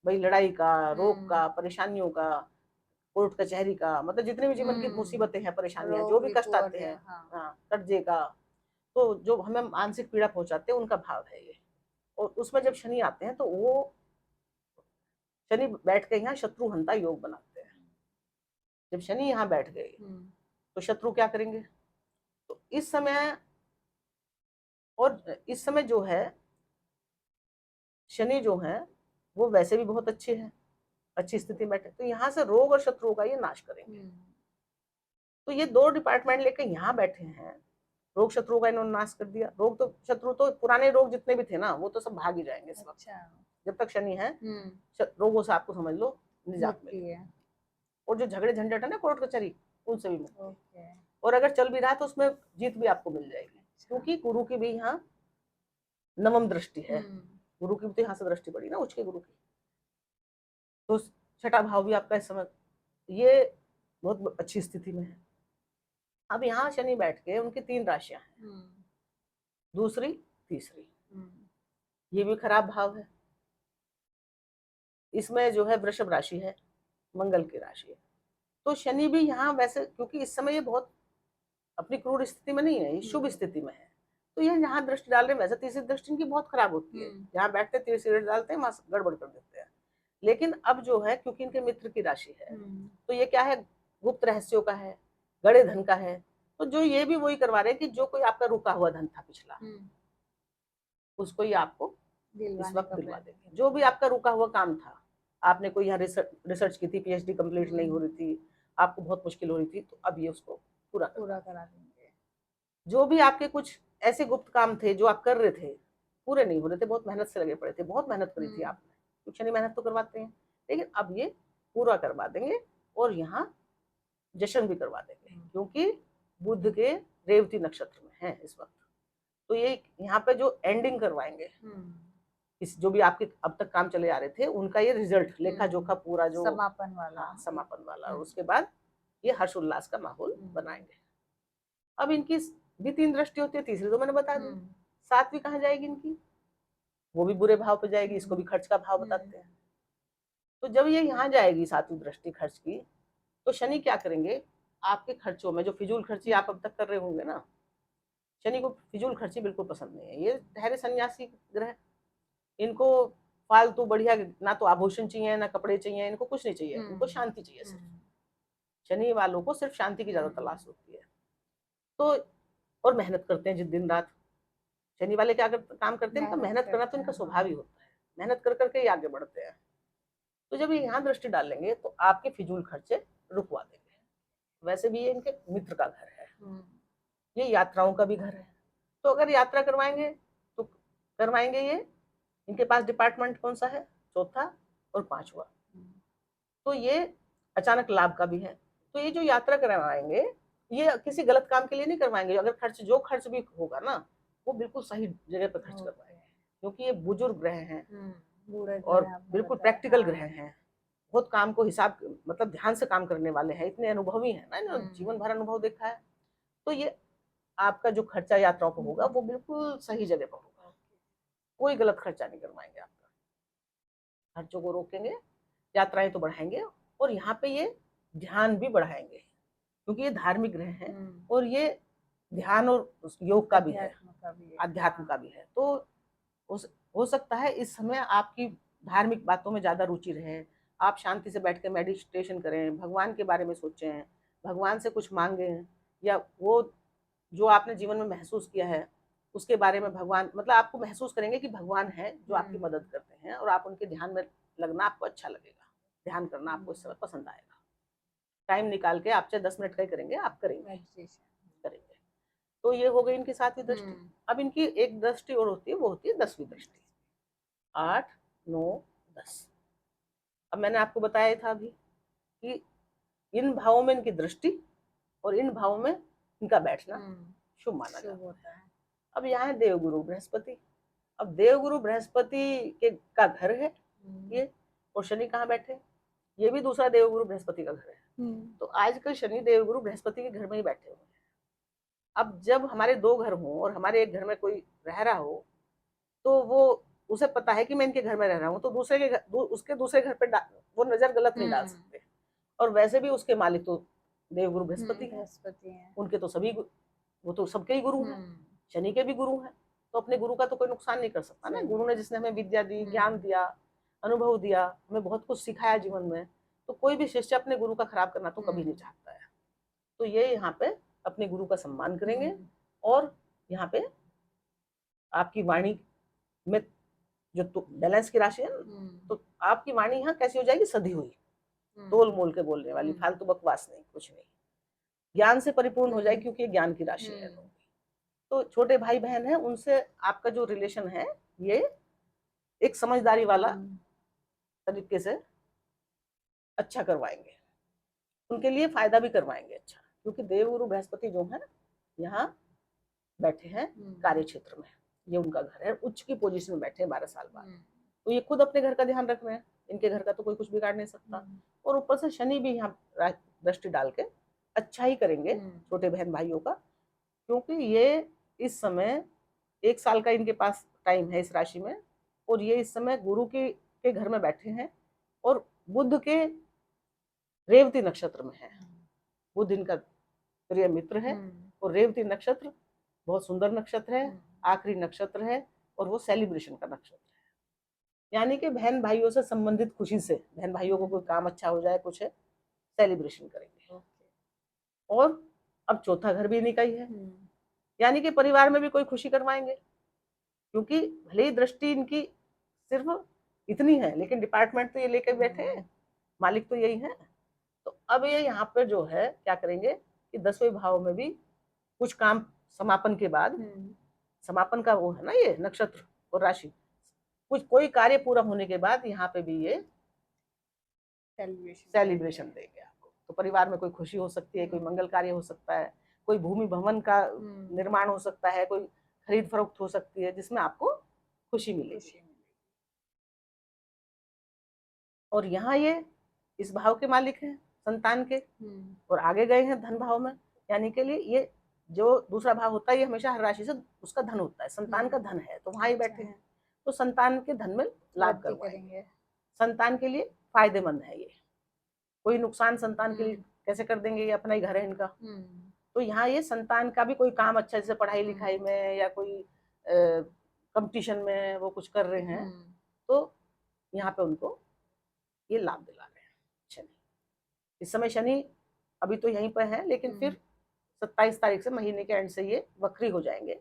भाई लड़ाई का, रोग का, हम्म, परेशानियों का, कोर्ट कचहरी का, मतलब जितने भी जीवन की मुसीबतें हैं, परेशानियां, जो रोग भी कष्ट रिपू आते हैं, वगैरह, हाँ। हाँ, कर्जे का, तो जो हमें मानसिक पीड़ा पहुंचाते हैं उनका भाव है ये। और उसमें जब शनि आते हैं तो वो शनि बैठ के यहाँ शत्रु हंता योग बनाते हैं। जब शनि यहाँ बैठ गए हम्म, तो शत्रु क्या करेंगे? तो इस समय, और इस समय जो है शनि जो है वो वैसे भी बहुत अच्छे हैं, अच्छी स्थिति में बैठे, तो यहाँ से रोग और शत्रुओं का ये नाश करेंगे। तो ये दो डिपार्टमेंट लेकर यहाँ बैठे हैं, रोग शत्रुओं का इन्होंने नाश कर दिया। रोग तो शत्रु तो पुराने रोग जितने भी थे ना वो तो सब भाग ही जाएंगे इस वक्त। अच्छा। जब तक शनि है हम्म, रोगों से आपको समझ लो निजात मुक्ति मिलेगी। है। और जो झगड़े झंझट है ना कोर्ट कचहरी, उनसे भी मुक्ति। ओके। और अगर चल भी रहा है तो उसमें जीत भी आपको मिल जाएगी, अच्छा। क्योंकि गुरु की भी यहाँ नवम दृष्टि है। हम्म, गुरु की भी तो यहाँ से दृष्टि पड़ी ना, उच्च के गुरु की। तो छठा भाव भी आपका इस समय ये बहुत अच्छी स्थिति में है। अब यहाँ शनि बैठ के उनकी 3 राशियां हैं, दूसरी तीसरी, ये भी खराब भाव है। इसमें जो है वृषभ राशि है, मंगल की राशि है। तो शनि भी यहाँ वैसे, क्योंकि इस समय ये बहुत अपनी क्रूर स्थिति में नहीं है, ये शुभ स्थिति में है, तो ये यहाँ दृष्टि डाल रहे हैं। वैसे तीसरी दृष्टि इनकी बहुत खराब होती है, जहाँ बैठते तीसरी दृष्टि डालते हैं वहां गड़बड़ कर देते हैं। लेकिन अब जो है क्योंकि इनके मित्र की राशि है, तो ये क्या है, गुप्त रहस्यों का है, गड़े धन का है। तो जो ये भी वही करवा रहे हैं कि जो कोई आपका रुका हुआ धन था पिछला, उसको ये आपको इस वक्त दिलवा देंगे। जो भी आपका रुका हुआ काम था, आपने कोई यहाँ रिसर्च की थी, पीएचडी कंप्लीट नहीं हो रही थी, आपको बहुत मुश्किल हो रही थी, तो अब ये उसको पूरा करा देंगे। जो भी आपके कुछ ऐसे गुप्त काम थे जो आप कर रहे थे, पूरे नहीं हो रहे थे, बहुत मेहनत से लगे पड़े थे, बहुत मेहनत करी थी आपने, कुछ नहीं मेहनत तो करवाते हैं, लेकिन अब ये पूरा करवा देंगे। और यहाँ जश्न भी करवा देंगे, क्योंकि बुध के रेवती नक्षत्र में है इस वक्त। तो ये यहाँ पे जो एंडिंग करवाएंगे, इस जो भी आपके अब तक काम चले आ रहे थे उनका ये रिजल्ट, लेखा जोखा पूरा जो समापन वाला। हाँ, समापन वाला। और उसके बाद ये हर्ष उल्लास का माहौल बनाएंगे। अब इनकी भी 3 दृष्टि होती है, तीसरी तो मैंने बता दी। 7वीं कहाँ जाएगी इनकी? वो भी बुरे भाव पे जाएगी, इसको भी खर्च का भाव बताते हैं। तो जब ये यहाँ जाएगी 7वीं दृष्टि खर्च की, तो शनि क्या करेंगे, आपके खर्चों में जो फिजूल खर्ची आप अब तक कर रहे होंगे ना, शनि को फिजूल खर्ची बिल्कुल पसंद नहीं है। ये ठहरे सन्यासी ग्रह, इनको फालतू बढ़िया ना तो आभूषण चाहिए, ना कपड़े चाहिए, इनको कुछ नहीं चाहिए, इनको शांति चाहिए सिर्फ। शनि वालों को सिर्फ शांति की ज्यादा तलाश होती है। तो और मेहनत करते हैं जिस दिन रात। शनि वाले क्या काम करते हैं, इनका मेहनत करना तो इनका स्वभाव ही होता है, मेहनत कर करके ही आगे बढ़ते हैं। तो जब ये यहाँ दृष्टि डालेंगे तो आपके फिजूल खर्चे रुकवा देंगे। वैसे भी ये इनके मित्र का घर है, ये यात्राओं का भी घर है। तो अगर यात्रा करवाएंगे तो करवाएंगे ये, इनके पास डिपार्टमेंट कौन सा है, चौथा और 5वां। तो ये अचानक लाभ का भी है। तो ये जो यात्रा करवाएंगे ये किसी गलत काम के लिए नहीं करवाएंगे। अगर खर्च जो खर्च भी होगा ना वो बिल्कुल सही जगह पर खर्च करवाएंगे, क्योंकि ये बुजुर्ग ग्रह हैं और बिल्कुल प्रैक्टिकल ग्रह हैं। बहुत काम को हिसाब मतलब ध्यान से काम करने वाले हैं, इतने अनुभवी हैं ना, जीवन भर अनुभव देखा है। तो ये आपका जो खर्चा यात्राओं पर होगा वो बिल्कुल सही जगह पर होगा, कोई गलत खर्चा नहीं करवाएंगे आपका, खर्चों को रोकेंगे, यात्राएं तो बढ़ाएंगे। और यहाँ पे ये ध्यान भी बढ़ाएंगे, क्योंकि ये धार्मिक ग्रह है और ये ध्यान और योग का भी है, अध्यात्म का भी है। तो हो सकता है इस समय आपकी धार्मिक बातों में ज्यादा रुचि रहे, आप शांति से बैठ के मेडिटेशन करें, भगवान के बारे में सोचें, भगवान से कुछ मांगें, या वो जो आपने जीवन में महसूस किया है उसके बारे में भगवान, मतलब आपको महसूस करेंगे कि भगवान है जो आपकी मदद करते हैं, और आप उनके ध्यान में लगना आपको अच्छा लगेगा, ध्यान करना आपको इस समय पसंद आएगा। टाइम निकाल के आप चाहे 10 मिनट का ही करेंगे, आप करेंगे। तो ये हो गई इनकी 7वीं दृष्टि। अब इनकी एक दृष्टि और होती है, वो होती है 10वीं दृष्टि, 8, 9, 10। अब मैंने आपको बताया था अभी कि इन भावों में इनकी दृष्टि और इन भावों में इनका बैठना शुभ माना जाता है। अब यहाँ है देवगुरु बृहस्पति। अब देवगुरु बृहस्पति के का घर है ये, और शनि कहाँ बैठे, ये भी दूसरा देवगुरु बृहस्पति का घर है। तो आजकल शनि देवगुरु बृहस्पति के घर में ही बैठे हुए हैं। अब जब हमारे 2 घर हों और हमारे एक घर में कोई रह रहा हो, तो वो उसे पता है कि मैं इनके घर में रह रहा हूँ, तो दूसरे के घर, उसके दूसरे घर पे वो नजर गलत नहीं डाल सकते। और वैसे भी उसके मालिक तो देवगुरु बृहस्पति हैं, बृहस्पति हैं। उनके तो सभी वो तो सबके ही गुरु हैं, शनि के भी गुरु हैं, तो अपने गुरु का तो कोई नुकसान नहीं कर सकता ना। गुरु ने जिसने हमें विद्या दी, ज्ञान दिया, अनुभव दिया, हमें बहुत कुछ सिखाया जीवन में, तो कोई भी शिष्य अपने गुरु का खराब करना तो कभी नहीं चाहता है। तो ये यहाँ पे अपने गुरु का सम्मान करेंगे। और यहाँ पे आपकी वाणी में जो बैलेंस की राशि है ना, तो आपकी वाणी यहाँ कैसी हो जाएगी, सधी हुई, तोल मोल के बोलने वाली, फालतू बकवास नहीं, कुछ नहीं, ज्ञान से परिपूर्ण हो जाएगी, क्योंकि ज्ञान की राशि है। तो छोटे भाई बहन है, उनसे आपका जो रिलेशन है ये एक समझदारी वाला तरीके से अच्छा करवाएंगे, उनके लिए फायदा भी करवाएंगे अच्छा, क्योंकि देवगुरु बृहस्पति जो है यहाँ बैठे हैं कार्य क्षेत्र में, ये उनका घर है, उच्च की पोजीशन में बैठे हैं 12 साल बाद। तो ये खुद अपने घर का ध्यान रख रहे हैं, इनके घर का तो कोई कुछ बिगाड़ नहीं सकता। और ऊपर से शनि भी यहाँ दृष्टि डाल के अच्छा ही करेंगे छोटे बहन भाइयों का, क्योंकि ये इस समय 1 साल का इनके पास टाइम है इस राशि में, और ये इस समय गुरु के घर में बैठे हैं, और बुध के रेवती नक्षत्र में है। बुध इनका प्रिय मित्र है, और रेवती नक्षत्र बहुत सुंदर नक्षत्र है, आखिरी नक्षत्र है, और वो सेलिब्रेशन का नक्षत्र है, यानी कि बहन भाइयों से संबंधित खुशी से, बहन भाइयों को कोई काम अच्छा हो जाए, कुछ है, सेलिब्रेशन करेंगे। और अब चौथा घर भी इन्हीं का ही है, यानी कि परिवार में भी कोई खुशी करवाएंगे, क्योंकि भले ही दृष्टि इनकी सिर्फ इतनी है, लेकिन डिपार्टमेंट तो ये लेके बैठे हैं, मालिक तो यही है। तो अब ये यहाँ पर जो है क्या करेंगे कि 10वें भाव में भी कुछ काम समापन के बाद, समापन का वो है ना ये नक्षत्र और राशि, कुछ कोई कार्य पूरा होने के बाद यहाँ पे भी ये सेलिब्रेशन देंगे आपको। तो परिवार में कोई खुशी हो सकती है, कोई मंगल कार्य हो सकता है, कोई भूमि भवन का निर्माण हो सकता है, कोई खरीद फरोख्त हो सकती है, जिसमें आपको खुशी मिलेगी। और यहाँ ये इस भाव के मालिक हैं संतान के, और आगे गए हैं धन भाव में, यानी के लिए ये जो दूसरा भाव होता है ये हमेशा हर राशि से उसका धन होता है, संतान का धन है, तो वहां ही बैठे हैं, तो संतान के धन में लाभ करवाएंगे, संतान के लिए फायदेमंद है ये, कोई नुकसान संतान के लिए कैसे कर देंगे, ये अपना ही घर है इनका। तो यहाँ ये संतान का भी कोई काम अच्छा, जैसे पढ़ाई लिखाई में या कोई कंपटीशन में वो कुछ कर रहे हैं, तो यहाँ पे उनको ये लाभ दिला रहे हैं शनि। इस समय शनि अभी तो यहीं पर है, लेकिन फिर 27 तारीख से, महीने के एंड से ये वक्री हो जाएंगे,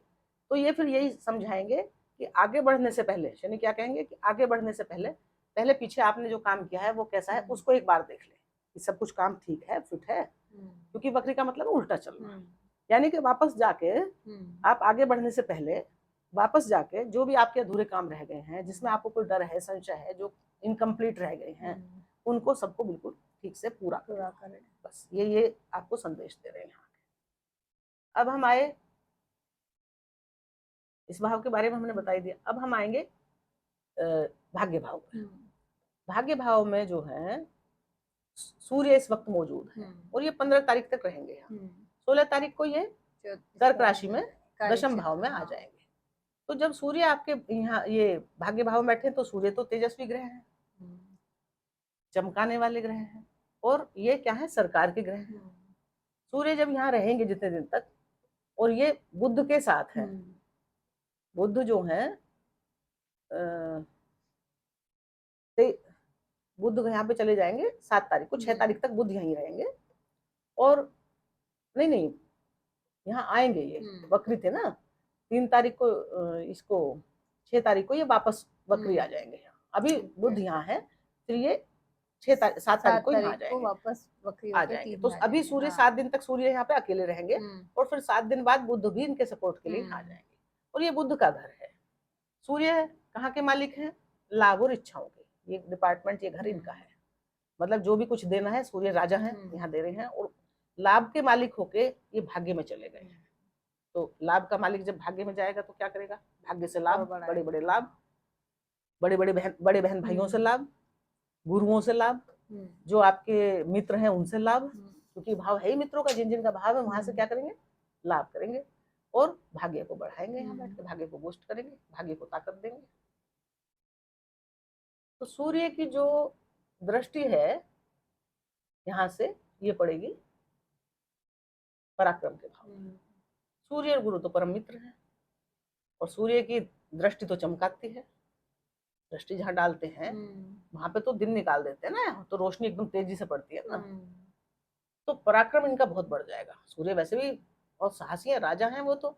तो ये फिर यही समझाएंगे कि आगे बढ़ने से पहले, शनि क्या कहेंगे कि आगे बढ़ने से पहले पहले पीछे आपने जो काम किया है वो कैसा है उसको एक बार देख ले, कि सब कुछ काम ठीक है, फिट है, क्योंकि वक्री का मतलब उल्टा चलना, यानी कि वापस जाके आप आगे बढ़ने से पहले वापस जाके जो भी आपके अधूरे काम रह गए हैं, जिसमें आपको कोई डर है, संशय है, जो इनकम्प्लीट रह गए हैं, उनको सबको बिल्कुल ठीक से पूरा करें। बस ये आपको संदेश दे रहे हैं यहाँ। अब हम आए, इस भाव के बारे में हमने बता ही दिया, अब हम आएंगे भाग्य भाव में। भाग्य भाव में जो है सूर्य इस वक्त मौजूद है, और ये 15 तारीख तक रहेंगे यहाँ। 16 तारीख को ये कर्क राशि में दशम भाव में आ जाएंगे। तो जब सूर्य आपके यहाँ ये भाग्य भाव में बैठे, तो सूर्य तो तेजस्वी ग्रह है, चमकाने वाले ग्रह हैं, और ये क्या है, सरकार के ग्रह हैं। सूर्य जब यहाँ रहेंगे जितने दिन तक, और ये बुध के साथ है, बुध जो है बुध यहाँ पे चले जाएंगे 7 तारीख को, 6 तारीख तक बुध यहीं रहेंगे, और नहीं यहाँ आएंगे, ये वक्री थे ना, 3 तारीख को इसको 6 तारीख को ये वापस वक्री आ जाएंगे यहाँ। अभी बुध यहाँ है, फिर ये 7 तारीख को यहाँ जाएंगे, वापस वक्री आ जाएंगे। तो अभी सूर्य 7 दिन तक सूर्य यहाँ पे अकेले रहेंगे, और फिर 7 दिन बाद बुध भी इनके सपोर्ट के लिए आ जाएंगे, और ये बुध का घर है। सूर्य कहाँ के मालिक हैं, लाभ और इच्छाओं के, ये डिपार्टमेंट, ये घर इनका है, मतलब जो भी कुछ देना है सूर्य राजा है, यहाँ दे रहे हैं, और लाभ के मालिक होके ये भाग्य में चले गए हैं। तो लाभ का मालिक जब भाग्य में जाएगा तो क्या करेगा, भाग्य से लाभ, बड़े बड़े लाभ, बड़े बहन भाइयों से लाभ, गुरुओं से लाभ, जो आपके मित्र हैं उनसे लाभ, क्योंकि भाव है ही मित्रों का, जिन जिन का भाव है वहां से क्या करेंगे, लाभ करेंगे, और भाग्य को बढ़ाएंगे, यहाँ बैठ के भाग्य को बूस्ट करेंगे, भाग्य को ताकत देंगे। तो सूर्य की जो दृष्टि है यहाँ से ये पड़ेगी पराक्रम के भाव में। सूर्य और गुरु तो परम मित्र है, और सूर्य की दृष्टि तो चमकाती है। दृष्टि जहाँ डालते हैं वहां पे तो दिन निकाल देते हैं ना, तो रोशनी एकदम तेजी से पड़ती है ना, तो पराक्रम इनका बहुत बढ़ जाएगा। सूर्य वैसे भी बहुत साहसी है, राजा हैं वो तो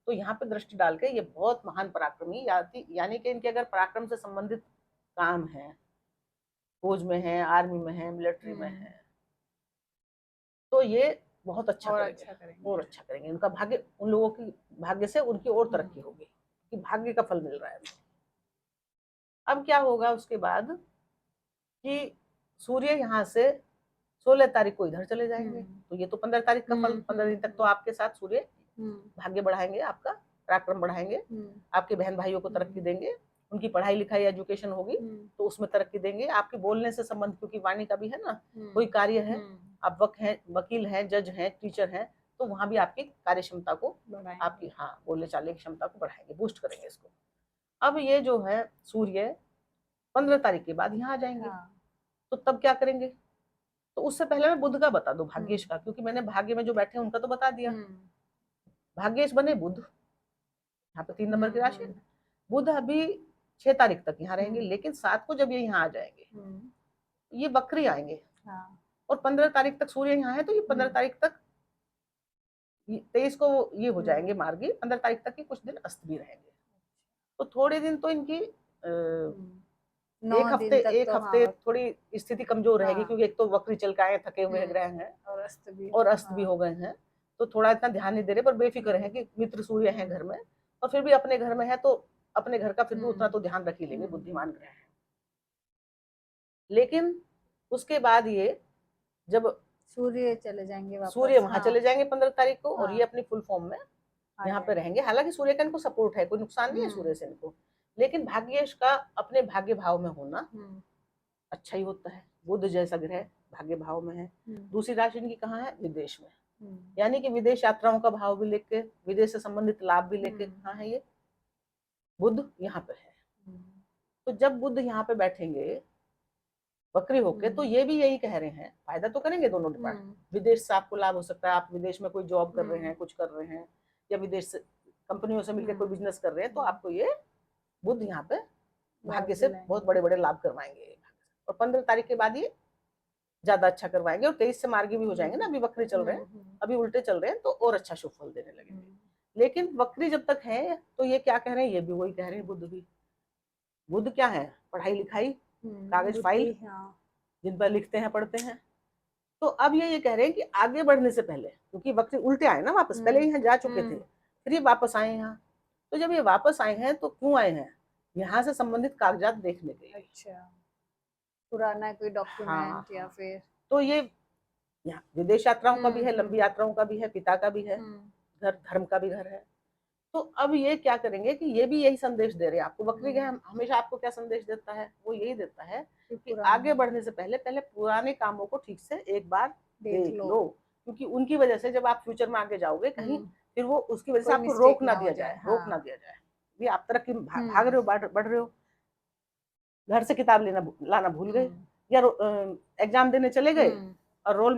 यहाँ पे दृष्टि डाल के ये बहुत महान पराक्रमी, यानी कि इनके अगर पराक्रम से संबंधित काम है, फौज में है, आर्मी में है, मिलिट्री में है, तो ये बहुत अच्छा करेंगे और अच्छा करेंगे। उनका भाग्य, उन लोगों की भाग्य से उनकी और तरक्की होगी, कि भाग्य का फल मिल रहा है। अब क्या होगा उसके बाद कि सूर्य यहाँ से 16 तारीख को इधर चले जाएंगे, तो ये तो 15 तारीख का फल, 15 दिन तक तो आपके साथ सूर्य भाग्य बढ़ाएंगे, आपका पराक्रम बढ़ाएंगे, आपके बहन भाइयों को तरक्की देंगे, उनकी पढ़ाई लिखाई एजुकेशन होगी तो उसमें तरक्की देंगे, आपके बोलने से संबंध, क्योंकि वाणी का भी है ना, कोई कार्य है, आप वकील हैं, जज हैं, टीचर हैं, तो वहां भी आपकी कार्य क्षमता को, आपकी बोलने चालने की क्षमता को बढ़ाएंगे, बूस्ट करेंगे इसको। अब ये जो है सूर्य 15 तारीख के बाद यहाँ आ जाएंगे, तो तब क्या करेंगे? तो उससे पहले मैं बुध का बता दूं, भाग्येश का, क्योंकि मैंने भाग्य में जो बैठे उनका तो बता दिया। भाग्येश बने बुध, यहाँ पे 3 नंबर की राशि है। बुध अभी 6 तारीख तक यहाँ रहेंगे, लेकिन 7 को जब ये यहाँ आ जाएंगे, ये वक्री आएंगे, और 15 तारीख तक सूर्य यहाँ है, तो ये 15 तारीख तक, 23 को ये हो जाएंगे मार्गी, 15 तारीख तक ये कुछ दिन अस्त भी रहेंगे। तो थोड़े दिन तो इनकी एक हफ्ते थोड़ी स्थिति कमजोर रहेगी, क्योंकि एक तो वक्री चल के आए, थके हुए ग्रह हैं, और अस्त भी हो गए हैं, तो थोड़ा इतना ध्यान नहीं दे रहे, पर बेफिक्र है कि मित्र सूर्य है घर में, और फिर भी अपने घर में है, तो अपने घर का फिर भी उतना तो ध्यान रख ही लेंगे, बुद्धिमान ग्रह है। लेकिन उसके बाद ये जब सूर्य चले जाएंगे वापस, सूर्य वहां चले जाएंगे 15 तारीख को, और ये अपनी फुल फॉर्म में यहाँ पे रहेंगे। हालांकि सूर्य का इनको सपोर्ट है, कोई नुकसान नहीं है सूर्य से इनको, लेकिन भाग्येश का अपने भाग्य भाव में होना अच्छा ही होता है। बुध जैसा ग्रह भाग्य भाव में है। दूसरी राशि इनकी कहाँ है? विदेश में, यानी कि विदेश यात्राओं का भाव भी लेके, विदेश से संबंधित लाभ भी लेके कहाँ है ये बुध? यहाँ पे है। तो जब बुध यहाँ पे बैठेंगे वक्री होके, तो ये भी यही कह रहे हैं, फायदा तो करेंगे दोनों डिपार्टमेंट। विदेश से आपको लाभ हो सकता है, आप विदेश में कोई जॉब कर रहे हैं, कुछ कर रहे हैं, या विदेश से कंपनियों से मिलकर कोई बिजनेस कर रहे हैं, तो आपको ये बुध यहाँ पे भाग्य से बहुत बड़े बड़े लाभ करवाएंगे, और 15 तारीख के बाद ये ज्यादा अच्छा करवाएंगे, और 23 से मार्गी भी हो जाएंगे ना, अभी वक्री चल रहे हैं, अभी उल्टे चल रहे हैं, तो और अच्छा शुभ फल देने लगेंगे। लेकिन वक्री जब तक है, तो ये क्या कह रहे हैं? ये भी वही कह रहे हैं, बुध भी। बुध क्या है? पढ़ाई लिखाई, कागज फाइल, जिन पर लिखते हैं, पढ़ते हैं। तो अब ये कह रहे हैं कि आगे बढ़ने से पहले, क्योंकि वक्री उल्टे आए ना वापस, पहले यहाँ जा चुके थे, फिर ये वापस आए यहाँ, तो जब ये वापस आए हैं तो क्यों आए हैं? यहाँ से संबंधित कागजात देखने के लिए। अच्छा, पुराना कोई डॉक्यूमेंट या फिर, तो ये यहाँ विदेश यात्राओं का भी है, लंबी यात्राओं का भी है, पिता का भी है, घर धर्म का भी घर है। तो अब ये क्या करेंगे कि ये भी यही संदेश दे रहे हैं आपको। वक्री ग्रह हमेशा आपको क्या संदेश देता है? वो यही देता है कि आगे बढ़ने से पहले पुराने कामों को ठीक से एक बार देख लो, क्योंकि उनकी वजह से जब आप फ्यूचर में आगे जाओगे कहीं, फिर वो उसकी वजह से आपको रोक ना दिया जाए। ये आप तरक्की भाग रहे हो, बढ़ रहे हो, घर से किताब लाना भूल गए, या एग्जाम देने चले गए और रोल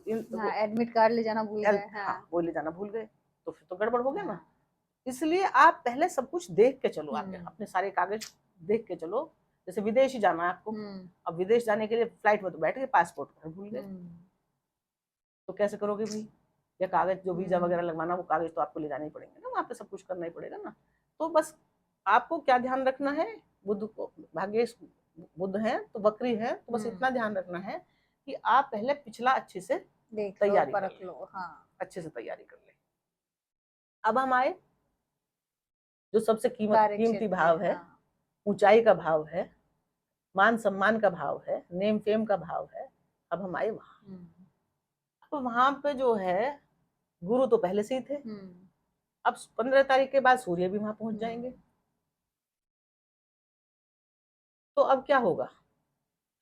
एडमिट कार्ड ले जाना भूल गए, वो ले जाना भूल गए, तो फिर तो गड़बड़ हो गया ना। इसलिए आप पहले सब कुछ देख के चलो, आगे अपने सारे कागज देख के चलो। जैसे विदेश ही जाना है आपको, अब विदेश जाने के लिए फ्लाइट में तो बैठ गए, पासपोर्ट भूल गए, तो कैसे करोगे भाई? या कागज जो वीजा वगैरह लगवाना, वो कागज तो आपको ले जाने ही पड़ेंगे ना, वहां पे सब कुछ करना ही पड़ेगा ना। तो बस आपको क्या ध्यान रखना है? बुध को भाग्येश बुध है तो वक्री है, तो बस इतना ध्यान रखना है कि आप पहले पिछला अच्छे से तैयारी कर लो, अच्छे से तैयारी कर ले। अब हम आए जो सबसे कीमती भाव है, ऊंचाई का भाव है, मान सम्मान का भाव है, नेम फेम का भाव है। अब हम आए वहां। अब वहां पे जो है गुरु तो पहले से ही थे, अब 15 तारीख के बाद सूर्य भी वहां पहुंच जाएंगे। तो अब क्या होगा?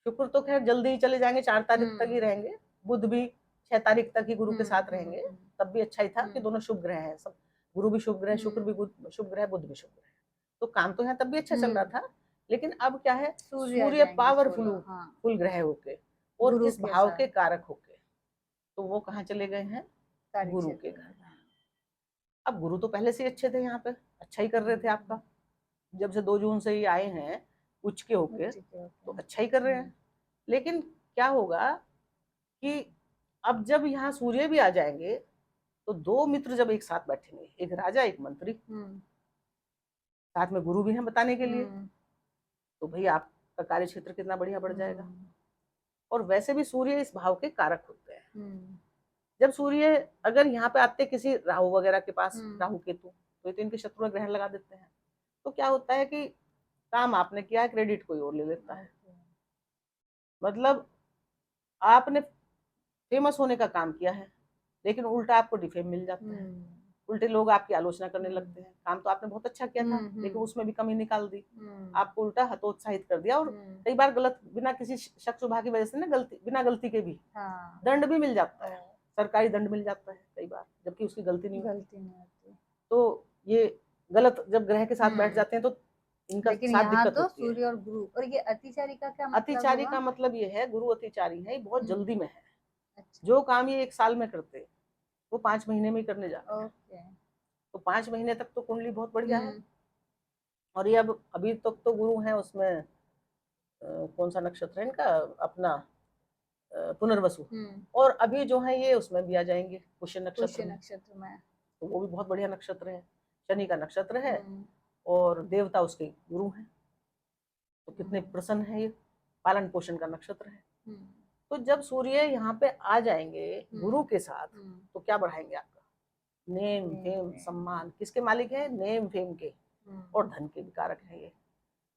शुक्र तो खैर जल्दी ही चले जाएंगे, 4 तारीख तक ही रहेंगे। बुध भी 6 तारीख तक ही गुरु के साथ रहेंगे, तब भी अच्छा ही था कि दोनों शुभ ग्रह हैं, सब गुरु भी शुभ ग्रह, शुक्र भी शुभ ग्रह, बुध भी शुभ ग्रह, तो काम तो यहाँ तब भी अच्छा चल रहा था। लेकिन अब क्या है, सूर्य आ सूर्य जाएंगे पावरफुल 16, हाँ, फुल ग्रह होके और गुरु किस के भाव के साथ कारक होके, तो वो कहाँ चले गए हैं, कार्य गुरु के क्षेत्र घर में, में। हाँ। अब गुरु तो पहले से ही अच्छे थे, यहाँ पे अच्छा ही कर रहे थे आपका, जब से 2 जून से ही आए हैं उच्च के होके, ठीक है, तो ओके। अच्छा ही कर रहे हैं। लेकिन क्या होगा कि अब जब यहाँ सूर्य भी आ जाएंगे, तो 2 मित्र जब एक साथ बैठेंगे, एक राजा एक मंत्री, साथ में गुरु भी हैं बताने के लिए, तो भाई आपका कार्य क्षेत्र कितना बढ़िया बढ़ जाएगा। और वैसे भी सूर्य इस भाव के कारक होते हैं। जब सूर्य अगर यहाँ पे आते किसी राहु वगैरह के पास, राहु केतु, तो ये तो इनके शत्रु ग्रहण लगा देते हैं, तो क्या होता है कि काम आपने किया है, क्रेडिट कोई और ले लेता है। मतलब आपने फेमस होने का काम किया है, लेकिन उल्टा आपको डिफेम मिल जाता है, उल्टे लोग आपकी आलोचना करने लगते हैं। काम तो आपने बहुत अच्छा किया था, लेकिन उसमें भी कमी निकाल दी, आपको उल्टा हतोत्साहित कर दिया, और कई बार गलत बिना किसी शक शुभा की वजह से ना, गलती बिना गलती के भी दंड भी मिल जाता है, सरकारी दंड मिल जाता है कई बार, जबकि उसकी गलती नहीं होती। तो ये गलत जब ग्रह के साथ बैठ जाते हैं तो इनका लेकिन साथ यहाँ दिक्कत तो होती है। सूर्य और गुरु, और ये अतिचारी का क्या मतलब अतिचारी हुआ? का मतलब ये है, गुरु अतिचारी है, बहुत जल्दी में है। अच्छा। जो काम ये 1 साल में करते, वो 5 महीने में ही करने जा रहे हैं। तो 5 महीने तक तो कुंडली बहुत बढ़िया है। और ये अब अभी तक तो गुरु हैं उसमें, कौन सा नक्षत्र है इनका, अपना पुनर्वसु, और अभी जो है ये उसमें भी आ जाएंगे, पुष्य नक्षत्र में, तो वो भी बहुत बढ़िया नक्षत्र है, शनि का नक्षत्र है, और देवता उसके गुरु हैं, तो कितने प्रसन्न है ये, पालन पोषण का नक्षत्र है। तो जब सूर्य यहाँ पे आ जाएंगे गुरु के साथ, तो क्या बढ़ाएंगे आपका नेम फेम सम्मान, किसके मालिक है, नेम फेम के, और धन के भी कारक है ये,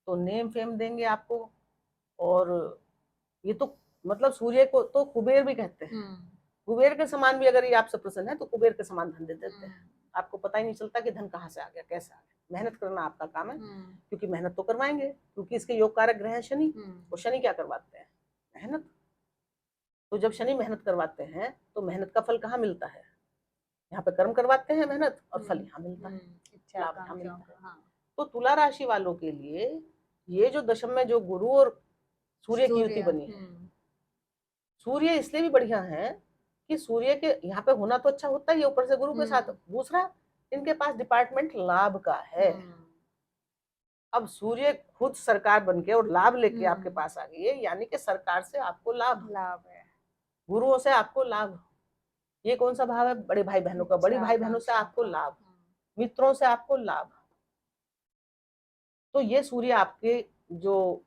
तो नेम फेम देंगे आपको। और ये तो मतलब सूर्य को तो कुबेर भी कहते हैं, कुबेर के समान भी अगर ये आपसे प्रसन्न है तो कुबेर के समान धन दे देते हैं, आपको पता ही नहीं चलता कि धन कहाँ से आ गया, कैसे आ गया। मेहनत करना आपका काम है, क्योंकि मेहनत तो करवाएंगे, क्योंकि इसके योग कारक ग्रह है शनि, और शनि क्या करवाते हैं, मेहनत। तो जब शनि मेहनत करवाते हैं तो मेहनत का फल कहाँ मिलता है, यहाँ पे कर्म करवाते हैं मेहनत, और फल यहाँ मिलता है, लाभ यहाँ मिलता है। तो तुला राशि वालों के लिए ये जो दशम में जो गुरु और सूर्य की युति बनी है, सूर्य इसलिए भी बढ़िया है कि सूर्य के यहाँ पे होना तो अच्छा होता ही है, ऊपर से गुरु के साथ, दूसरा इनके पास डिपार्टमेंट लाभ का है। अब सूर्य खुद सरकार बन के और लाभ लेके आपके पास आ गई है, यानी कि सरकार से आपको लाभ है, गुरुओं से आपको लाभ। ये कौन सा भाव है, बड़े भाई बहनों का, बड़ी भाई बहनों से आपको लाभ, मित्रों से आपको लाभ। तो ये सूर्य आपके जो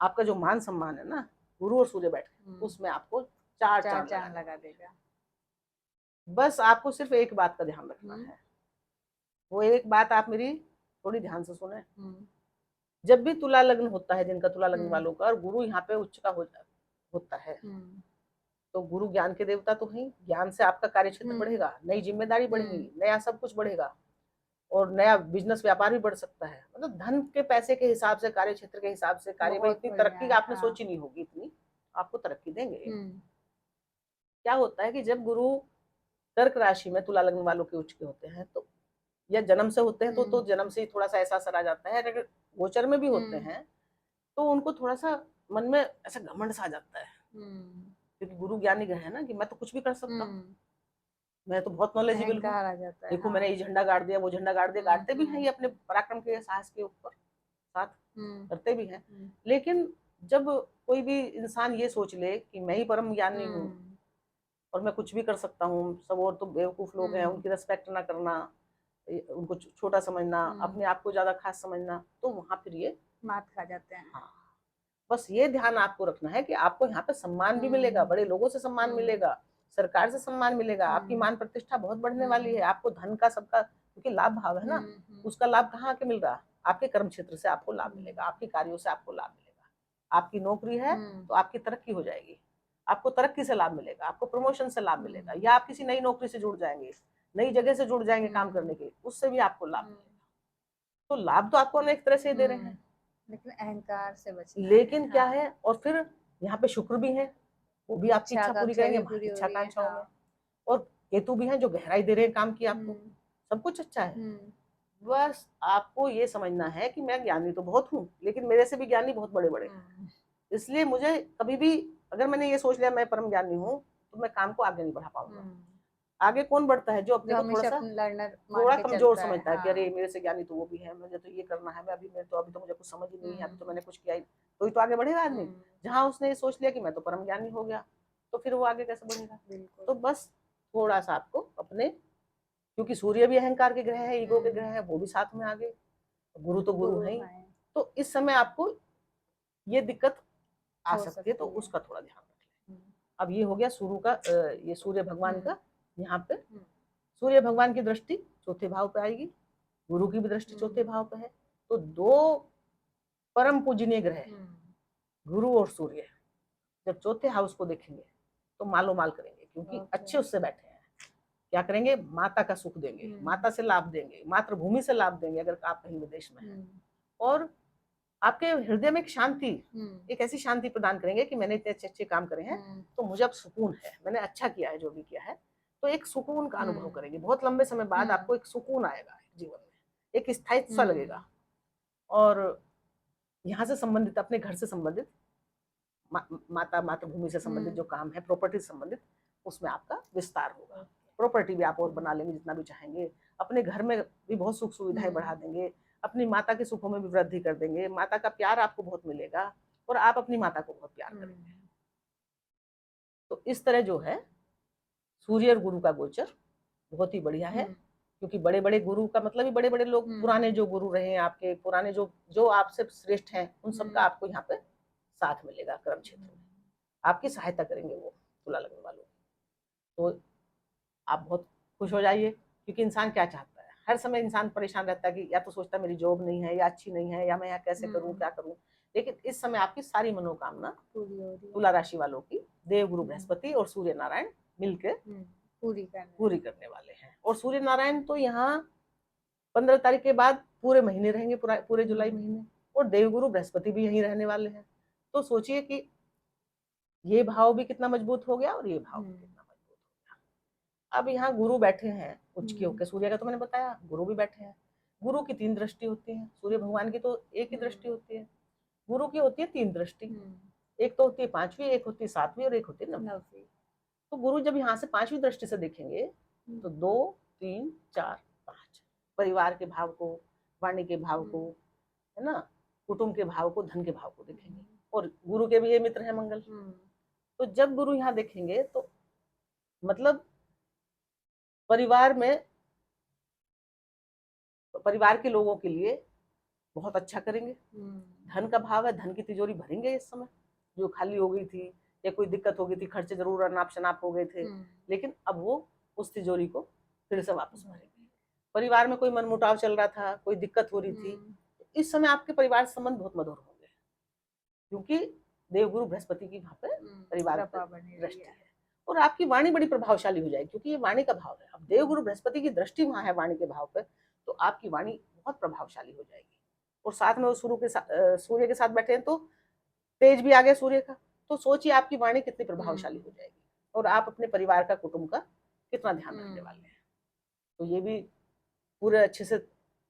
आपका जो मान सम्मान है ना, गुरु और सूर्य बैठ के उसमें आपको 4 चांद लगा देगा। बस आपको सिर्फ एक बात का ध्यान रखना है, वो एक बात आप मेरी थोड़ी ध्यान से सुने। जब भी तुला लग्न होता है, जिनका तुला लग्न वालों का, और गुरु यहाँ पे उच्च का होता है, तो गुरु ज्ञान के देवता तो हैं, ज्ञान से आपका कार्य क्षेत्र बढ़ेगा, नई जिम्मेदारी बढ़ेगी, नया सब कुछ बढ़ेगा, और नया बिजनेस व्यापार भी बढ़ सकता है। मतलब धन के पैसे के हिसाब से, कार्य क्षेत्र के हिसाब से, कार्य में इतनी तरक्की आपने सोची नहीं होगी, इतनी आपको तरक्की देंगे। क्या होता है कि जब गुरु कर्क राशि में तुला लग्न वालों के उच्च के होते हैं, तो या जन्म से होते हैं तो जन्म से ही थोड़ा सा ऐसा असर आ जाता है, अगर गोचर में भी होते हैं तो उनको थोड़ा सा मन में ऐसा घमंड सा आ जाता है, क्योंकि गुरु ज्ञानी ग्रह है ना, कि मैं तो कुछ भी कर सकता हूँ, मैं तो बहुत नॉलेजेबल हूँ, देखो मैंने ये झंडा गाड़ दिया, वो झंडा गाड़ दिया, गाड़ते भी हैं ये अपने पराक्रम के साहस के ऊपर साथ करते भी हैं। लेकिन जब कोई भी इंसान ये सोच ले कि मैं ही परम ज्ञानी हूँ और मैं कुछ भी कर सकता हूँ, सब और तो बेवकूफ लोग हैं, उनकी रेस्पेक्ट ना करना, उनको छोटा समझना, अपने आप को ज्यादा खास समझना, तो वहां फिर ये मात खा जाते हैं। हाँ, बस ये ध्यान आपको रखना है कि आपको यहाँ पे सम्मान भी मिलेगा, बड़े लोगों से सम्मान मिलेगा, सरकार से सम्मान मिलेगा, आपकी मान प्रतिष्ठा बहुत बढ़ने वाली है, आपको धन का सबका, क्योंकि लाभ भाव है ना, उसका लाभ कहाँ आके मिल रहा है, आपके कर्म क्षेत्र से आपको लाभ मिलेगा, आपके कार्यों से आपको लाभ मिलेगा। आपकी नौकरी है तो आपकी तरक्की हो जाएगी, आपको तरक्की से लाभ मिलेगा, आपको प्रमोशन से लाभ मिलेगा, या आप किसी नई नौकरी से जुड़ जाएंगे, नई जगह से जुड़ जाएंगे काम करने के, उससे भी आपको लाभ मिलेगा। तो लाभ तो आपको एक तरह से दे रहे हैं, लेकिन अहंकार से बचना, लेकिन क्या है, और फिर यहाँ पे शुक्र भी है, वो भी आपकी इच्छा पूरी करेंगे, इच्छा आकांक्षाओं में, और केतु भी है जो गहराई दे रहे हैं काम की आपको, सब कुछ अच्छा है। बस आपको ये समझना है कि मैं ज्ञानी तो बहुत हूँ, लेकिन मेरे से भी ज्ञानी बहुत बड़े बड़े हैं। इसलिए मुझे कभी भी, अगर मैंने ये सोच लिया मैं परम ज्ञानी हूँ, तो मैं काम को आगे नहीं बढ़ा पाऊंगा। आगे कौन बढ़ता है? जो अपने जो को थोड़ा हमेशा सा अपना लर्नर मान थोड़ा के कमजोर चलता है। समझता है कि अरे हाँ। मेरे से ज्ञानी तो वो भी है, मुझे तो ये करना है, मैं अभी तो मुझे कुछ समझ ही नहीं है, अभी तो मैंने कुछ किया ही, तो आगे बढ़ेगा आदमी। जहां उसने ये सोच लिया कि मैं तो परम ज्ञानी हो गया, तो फिर वो आगे कैसे बढ़ेगा? बिल्कुल। तो बस थोड़ा सा आपको अपने, क्योंकि सूर्य भी अहंकार के ग्रह है, ईगो के ग्रह है, वो भी साथ में आगे, गुरु तो गुरु गुरु है ही। हैं। तो इस समय आपको ये दिक्कत आ हो सकती है, तो सकती है। उसका थोड़ा ध्यान रख लें। अब ये हो गया शुरू का, ये सूर्य भगवान का यहाँ पे सूर्य भगवान की दृष्टि चौथे भाव पे आएगी, गुरु की भी दृष्टि चौथे भाव पे है। तो दो परम पूजनीय ग्रह गुरु और सूर्य जब चौथे हाउस को देखेंगे तो मालो माल करेंगे, क्योंकि अच्छे उससे बैठे हैं। क्या करेंगे? माता का सुख देंगे, माता से लाभ देंगे, मातृभूमि से लाभ देंगे अगर आप कहीं विदेश में हैं। और आपके हृदय में एक शांति, एक ऐसी शांति प्रदान करेंगे कि मैंने इतने अच्छे अच्छे काम करे हैं, तो मुझे अब सुकून है, मैंने अच्छा किया है जो भी किया है, तो एक सुकून का अनुभव करेंगे। बहुत लंबे समय बाद आपको एक सुकून आएगा जीवन में, एक स्थायित्व लगेगा। और यहाँ से संबंधित, अपने घर से संबंधित, माता मातृभूमि से संबंधित जो काम है, प्रॉपर्टी से संबंधित, उसमें आपका विस्तार होगा। प्रॉपर्टी भी आप और बना लेंगे जितना भी चाहेंगे, अपने घर में भी बहुत सुख सुविधाएं बढ़ा देंगे, अपनी माता के सुखों में भी वृद्धि कर देंगे, माता का प्यार आपको बहुत मिलेगा और आप अपनी माता को बहुत प्यार करेंगे। तो इस तरह जो है सूर्य और गुरु का गोचर बहुत ही बढ़िया है, क्योंकि बड़े बड़े गुरु का मतलब ही बड़े बड़े लोग, पुराने जो गुरु रहे हैं आपके, पुराने जो जो आपसे श्रेष्ठ हैं, उन सबका आपको यहाँ पे साथ मिलेगा कर्म क्षेत्र में, आपकी सहायता करेंगे वो तुला लगने वालों। तो आप बहुत खुश हो जाइए, क्योंकि इंसान क्या चाहता है, हर समय इंसान परेशान रहता है कि या तो सोचता है मेरी जॉब नहीं है, या अच्छी नहीं है, या मैं यहाँ कैसे करूँ, क्या करूँ। लेकिन इस समय आपकी सारी मनोकामना पूरी हो रही है। तुला राशि वालों की देवगुरु बृहस्पति और सूर्य नारायण मिलकर पूरी करने वाले हैं। और सूर्य नारायण तो यहाँ 15 तारीख के बाद पूरे महीने रहेंगे, पूरे जुलाई महीने, और देवगुरु बृहस्पति भी यहीं रहने वाले हैं। तो सोचिए कि ये भाव भी कितना मजबूत हो गया और ये भाव भी कितना मजबूत हो गया। अब यहाँ गुरु बैठे हैं उच्च के होकर, सूर्य का तो मैंने बताया, गुरु भी बैठे हैं। गुरु की 3 दृष्टि होती है, सूर्य भगवान की तो एक ही दृष्टि होती है, गुरु की होती है 3 दृष्टि। एक तो होती है 5वीं, एक होती है 7वीं और एक होती है 9वीं। तो गुरु जब यहाँ से 5वीं दृष्टि से देखेंगे तो 2, 3, 4, 5 परिवार के भाव को, वाणी के भाव को, है ना, कुटुंब के भाव को, धन के भाव को देखेंगे। और गुरु के भी ये मित्र हैं मंगल। तो जब गुरु यहाँ देखेंगे तो मतलब परिवार में, परिवार के लोगों के लिए बहुत अच्छा करेंगे। धन का भाव है, धन की तिजोरी भरेंगे इस समय, जो खाली हो गई थी या कोई दिक्कत हो गई थी, खर्चे जरूर अनाप शनाप हो गए थे, लेकिन अब वो उस तिजोरी को फिर से वापस भरेंगे। परिवार में कोई मनमुटाव चल रहा था, कोई दिक्कत हो रही थी, इस समय आपके परिवार संबंध बहुत मधुर होंगे, क्योंकि देवगुरु बृहस्पति की वहां पे परिवार पर दृष्टि है। और आपकी वाणी बड़ी प्रभावशाली हो जाएगी, क्योंकि ये वाणी का भाव है। अब देवगुरु बृहस्पति की दृष्टि वहां है वाणी के भाव पे, तो आपकी वाणी बहुत प्रभावशाली हो जाएगी। और साथ में वो सूर्य के साथ बैठे हैं, तो तेज भी आ गया सूर्य का, तो सोचिए आपकी वाणी कितनी प्रभावशाली हो जाएगी, और आप अपने परिवार का, कुटुंब का कितना ध्यान रखने वाले हैं। तो ये भी पूरे अच्छे से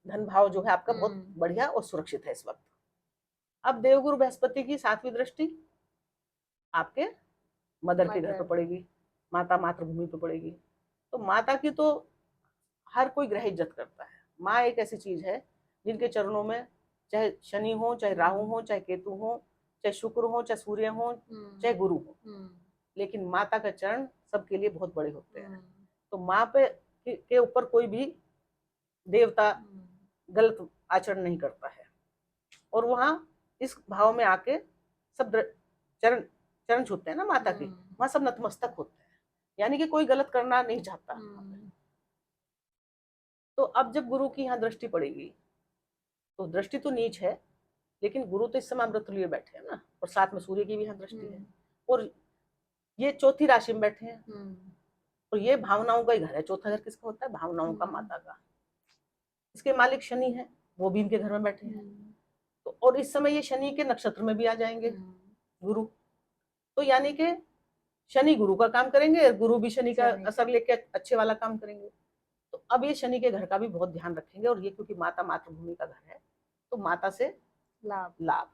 धन भाव जो है आपका बहुत बढ़िया और सुरक्षित है इस वक्त। अब देवगुरु बृहस्पति की 7वीं दृष्टि आपके मदर के घर पर पड़ेगी, माता मातृभूमि पर पड़ेगी। तो माता की तो हर कोई ग्रह इज्जत करता है। माँ एक ऐसी चीज है जिनके चरणों में चाहे शनि हो, चाहे राहु हो, चाहे केतु हो, चाहे शुक्र हो, चाहे सूर्य हो, चाहे गुरु हो, लेकिन माता का चरण सबके लिए बहुत बड़े होते हैं। तो माँ पे के ऊपर कोई भी देवता गलत आचरण नहीं करता है। और वहां इस भाव में आके सब चरण चरण छूते हैं ना माता के, वहां सब नतमस्तक होते हैं, यानी कि कोई गलत करना नहीं चाहता। तो अब जब गुरु की यहाँ दृष्टि पड़ेगी, तो दृष्टि तो नीच है, लेकिन गुरु तो इस समय अमृत लिए बैठे हैं ना, और साथ में सूर्य की भी यहाँ दृष्टि है, और ये चौथी राशि में बैठे हैं। और ये भावनाओं का ही घर है। चौथा घर किसका होता है? भावनाओं का, माता का। इसके मालिक शनि है, वो भी इनके घर में बैठे हैं। तो और इस समय ये शनि के नक्षत्र में भी आ जाएंगे गुरु, तो यानी कि शनि गुरु का काम करेंगे, गुरु भी शनि का असर लेके अच्छे वाला काम करेंगे। तो अब ये शनि के घर का भी बहुत ध्यान रखेंगे, और ये क्योंकि माता मातृभूमि का घर है, तो माता से लाभ,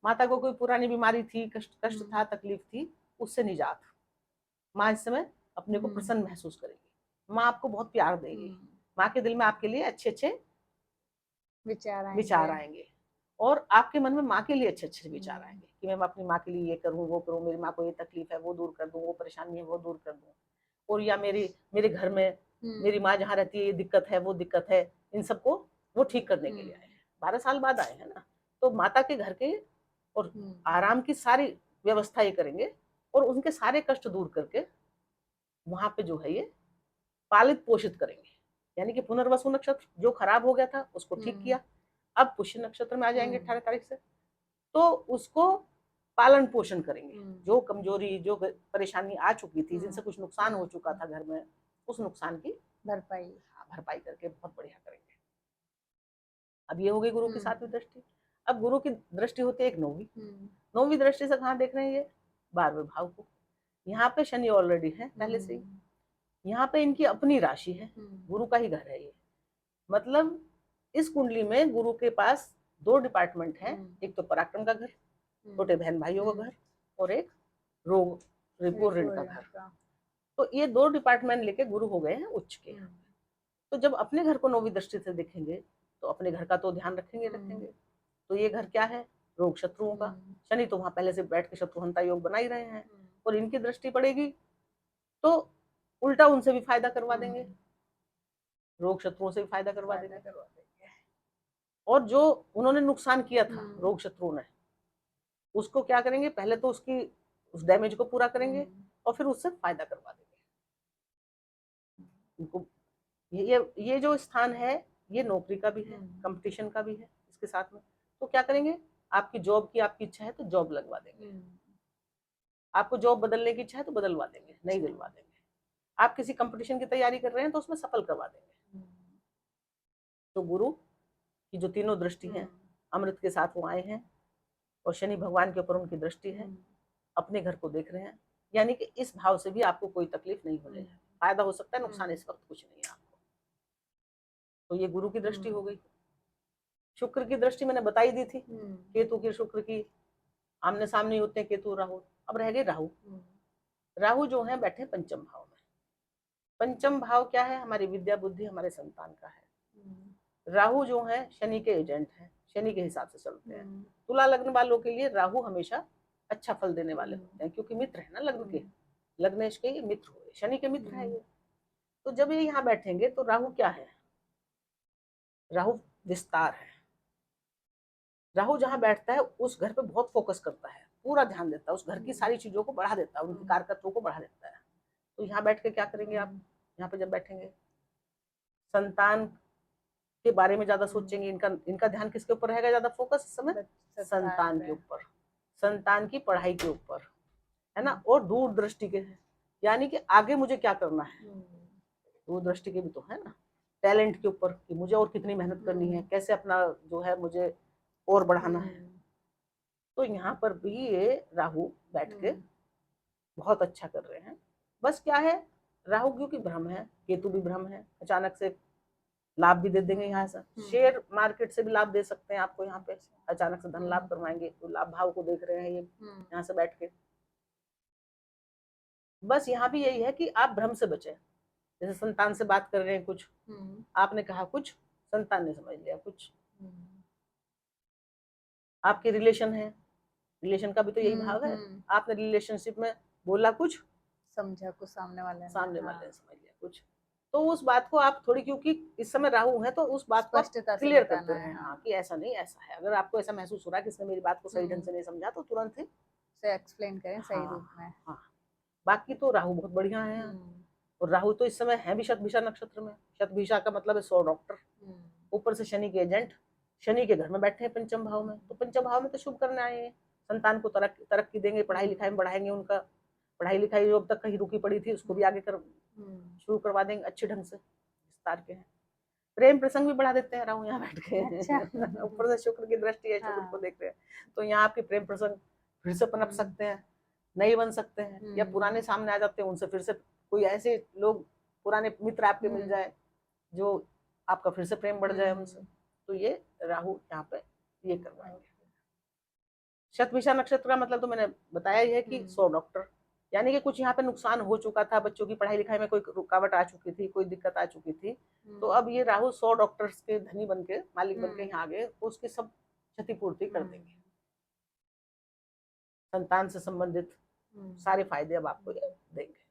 माता को कोई पुरानी बीमारी थी, कष्ट था, तकलीफ थी, उससे निजात। माँ इस समय अपने को प्रसन्न महसूस करेगी, माँ आपको बहुत प्यार देगी, माँ के दिल में आपके लिए अच्छे अच्छे विचार आएंगे, और आपके मन में माँ के लिए अच्छे अच्छे विचार आएंगे कि मैं अपनी माँ के लिए ये करूँ, वो करूँ, मेरी माँ को ये तकलीफ है वो दूर कर दूँ, वो परेशानी है वो दूर कर दूँ, और या मेरे घर में मेरी माँ जहाँ रहती है ये दिक्कत है वो दिक्कत है, इन सबको वो ठीक करने के लिए आए हैं। 12 साल बाद आए हैं ना, तो माता के घर के और आराम की सारी व्यवस्था ये करेंगे, और उनके सारे कष्ट दूर करके वहां पे जो है ये पालित पोषित करेंगे। यानी कि पुनर्वसु नक्षत्र जो खराब हो गया था उसको ठीक किया, अब पुष्य नक्षत्र में आ जाएंगे 18 तारीख से, तो उसको पालन पोषण करेंगे। जो कमजोरी, जो परेशानी आ चुकी थी, जिनसे कुछ नुकसान हो चुका था घर में, उस नुकसान की भरपाई करके बहुत बढ़िया करेंगे। अब ये हो गई गुरु की 7वीं दृष्टि। अब गुरु की दृष्टि होती है एक 9वीं दृष्टि से कहाँ देख रहे हैं ये 12वें भाव को। यहाँ पे शनि ऑलरेडी है पहले से ही, यहाँ पे इनकी अपनी राशि है, गुरु का ही घर है ये। मतलब इस कुंडली में गुरु के पास 2 डिपार्टमेंट हैं, एक तो पराक्रम का घर, छोटे बहन भाइयों का घर, और एक रोग रिपो ऋण का घर। तो ये 2 डिपार्टमेंट लेके गुरु हो गए हैं उच्च के। तो जब अपने घर को 9वीं दृष्टि से देखेंगे तो अपने घर का तो ध्यान रखेंगे। तो ये घर क्या है, रोग शत्रुओं का। शनि तो वहां पहले से बैठ के शत्रुहंता योग बना ही रहे हैं, और इनकी दृष्टि पड़ेगी तो उल्टा उनसे भी फायदा करवा देंगे, रोग शत्रुओं से भी फायदा करवा देंगे। और जो उन्होंने नुकसान किया था रोग शत्रुओं ने, उसको क्या करेंगे, पहले तो उस डैमेज को पूरा करेंगे और फिर उससे फायदा करवा देंगे उनको। ये जो स्थान है ये नौकरी का भी है, कंपटीशन का भी है इसके साथ में। तो क्या करेंगे, आपकी जॉब की आपकी इच्छा है तो जॉब लगवा देंगे, आपको जॉब बदलने की इच्छा है तो बदलवा देंगे, नहीं दिलवा देंगे। आप किसी कंपटीशन की तैयारी कर रहे हैं तो उसमें सफल करवा देंगे। तो गुरु की जो तीनों दृष्टि है अमृत के साथ वो आए हैं, और शनि भगवान के ऊपर उनकी दृष्टि है, अपने घर को देख रहे हैं। यानी कि इस भाव से भी आपको कोई तकलीफ नहीं होने, फायदा हो सकता है, नुकसान इस वक्त कुछ नहीं है आपको। तो ये गुरु की दृष्टि हो गई। शुक्र की दृष्टि मैंने बताई दी थी, केतु की शुक्र की आमने सामने होते हैं केतु राहु। अब रह गए राहु। राहु जो है बैठे पंचम भाव में। पंचम भाव क्या है, हमारी विद्या बुद्धि, हमारे संतान का है। राहु जो है शनि के एजेंट है, शनि के हिसाब से चलते हैं। तुला लग्न वालों के लिए राहु हमेशा अच्छा फल देने वाले होते हैं, क्योंकि मित्र है ना लग्न के, लग्नेश के मित्र हुए, शनि के मित्र है ये। तो जब ये यहाँ बैठेंगे तो राहु क्या है, राहु विस्तार है। राहु जहाँ बैठता है उस घर पे बहुत फोकस करता है, पूरा ध्यान देता है, उस घर की सारी चीजों को बढ़ा देता है, उनकी कारकत्वों को बढ़ा देता है। तो यहाँ बैठ के क्या करेंगे आप, यहाँ पे जब बैठेंगे संतान के बारे में ज्यादा सोचेंगे। इनका ध्यान किसके ऊपर रहेगा ज्यादा फोकस इस समय, संतान के ऊपर, संतान की पढ़ाई के ऊपर, है ना। और दूरदृष्टि के, यानी कि आगे मुझे क्या करना है, दूरदृष्टि के भी तो है ना। टैलेंट के ऊपर कि मुझे और कितनी मेहनत करनी है, कैसे अपना जो है मुझे और बढ़ाना है। तो यहाँ पर भी ये राहु बैठ के बहुत अच्छा कर रहे हैं। बस क्या है, राहु क्योंकि भ्रम है, केतु भी भ्रम है, अचानक से लाभ भी दे देंगे। यहाँ से शेयर मार्केट से भी लाभ दे सकते हैं आपको, यहाँ पे अचानक से धन लाभ करवाएंगे। तो लाभ भाव को देख रहे हैं ये यहाँ से बैठ के। बस यहाँ भी यही है कि आप भ्रम से बचे। जैसे संतान से बात कर रहे हैं कुछ, आपने कहा कुछ, संतान ने समझ लिया कुछ। आपके रिलेशन है, रिलेशन का भी तो यही भाव है। आपने रिलेशनशिप में बोला कुछ, समझा कुछ, सामने वाले ने समझ लिया कुछ। तो उस बात को आप थोड़ी, क्योंकि इस समय राहु है तो उस बात को क्लियर करते हैं, हाँ कि ऐसा नहीं ऐसा है। अगर आपको ऐसा महसूस हो रहा है कि इसने मेरी बात को सही ढंग से नहीं समझा तो तुरंत ही से एक्सप्लेन करें सही रूप में। हाँ, बाकी तो राहु बहुत बढ़िया है। और राहु तो इस समय है भी शतभिषा नक्षत्र में। शतभिषा का मतलब है 100 डॉक्टर। ऊपर से शनि के एजेंट, शनि के घर में बैठे हैं पंचम भाव में। तो पंचम भाव में तो शुभ करने आए हैं, संतान को तरक्की देंगे, पढ़ाई लिखाई में बढ़ाएंगे। उनका पढ़ाई लिखाई जो अब तक कहीं रुकी पड़ी थी उसको भी आगे शुरू करवा देंगे अच्छे ढंग से, विस्तार के हैं। प्रेम प्रसंग भी बढ़ा देते हैं राहु यहाँ बैठ के। अच्छा। ऊपर से शुक्र की दृष्टि है, शुक्र को देख रहे हैं तो यहाँ आपके प्रेम प्रसंग फिर से पनप सकते हैं, नए बन सकते हैं, या पुराने सामने आ जाते हैं, उनसे फिर से कोई ऐसे लोग पुराने मित्र आपके मिल जाए जो आपका फिर से प्रेम बढ़ जाए उनसे, तो ये राहु यहाँ पे ये करवाएंगे। शतभिषा नक्षत्र का मतलब तो मैंने बताया ही है कि 100 डॉक्टर, यानी कि कुछ यहाँ पे नुकसान हो चुका था, बच्चों की पढ़ाई लिखाई में कोई रुकावट आ चुकी थी, कोई दिक्कत आ चुकी थी, तो अब ये राहु 100 डॉक्टर्स के धनी बन के, मालिक बन के यहाँ आ गए, तो उसकी सब क्षतिपूर्ति कर देंगे। संतान से संबंधित सारे फायदे अब आपको देंगे।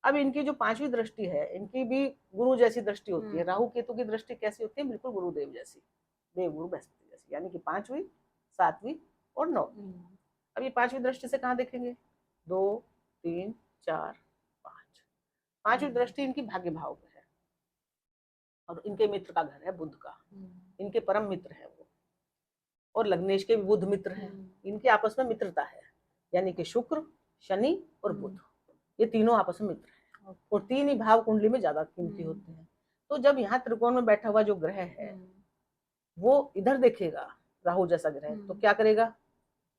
अब इनकी जो 5वीं दृष्टि है, इनकी भी गुरु जैसी दृष्टि होती है। राहु केतु की दृष्टि कैसी होती है? बिल्कुल गुरुदेव जैसी, देवगुरु बृहस्पति जैसी, यानी कि 5वीं, 7वीं और 9वीं। अब ये 5वीं दृष्टि से कहाँ देखेंगे? 2, 3, 4, 5। 5वीं दृष्टि इनकी भाग्य भाव में है, और इनके मित्र का घर है बुध का, इनके परम मित्र है वो, और लग्नेश के भी बुध मित्र हैं। इनके आपस में मित्रता है, यानी कि शुक्र, शनि और बुध, ये तीनों आपस में मित्र हैं, और 3 ही भाव कुंडली में ज्यादा कीमती होते हैं। तो जब यहाँ त्रिकोण में बैठा हुआ जो ग्रह है वो इधर देखेगा, राहु जैसा ग्रह, तो क्या करेगा?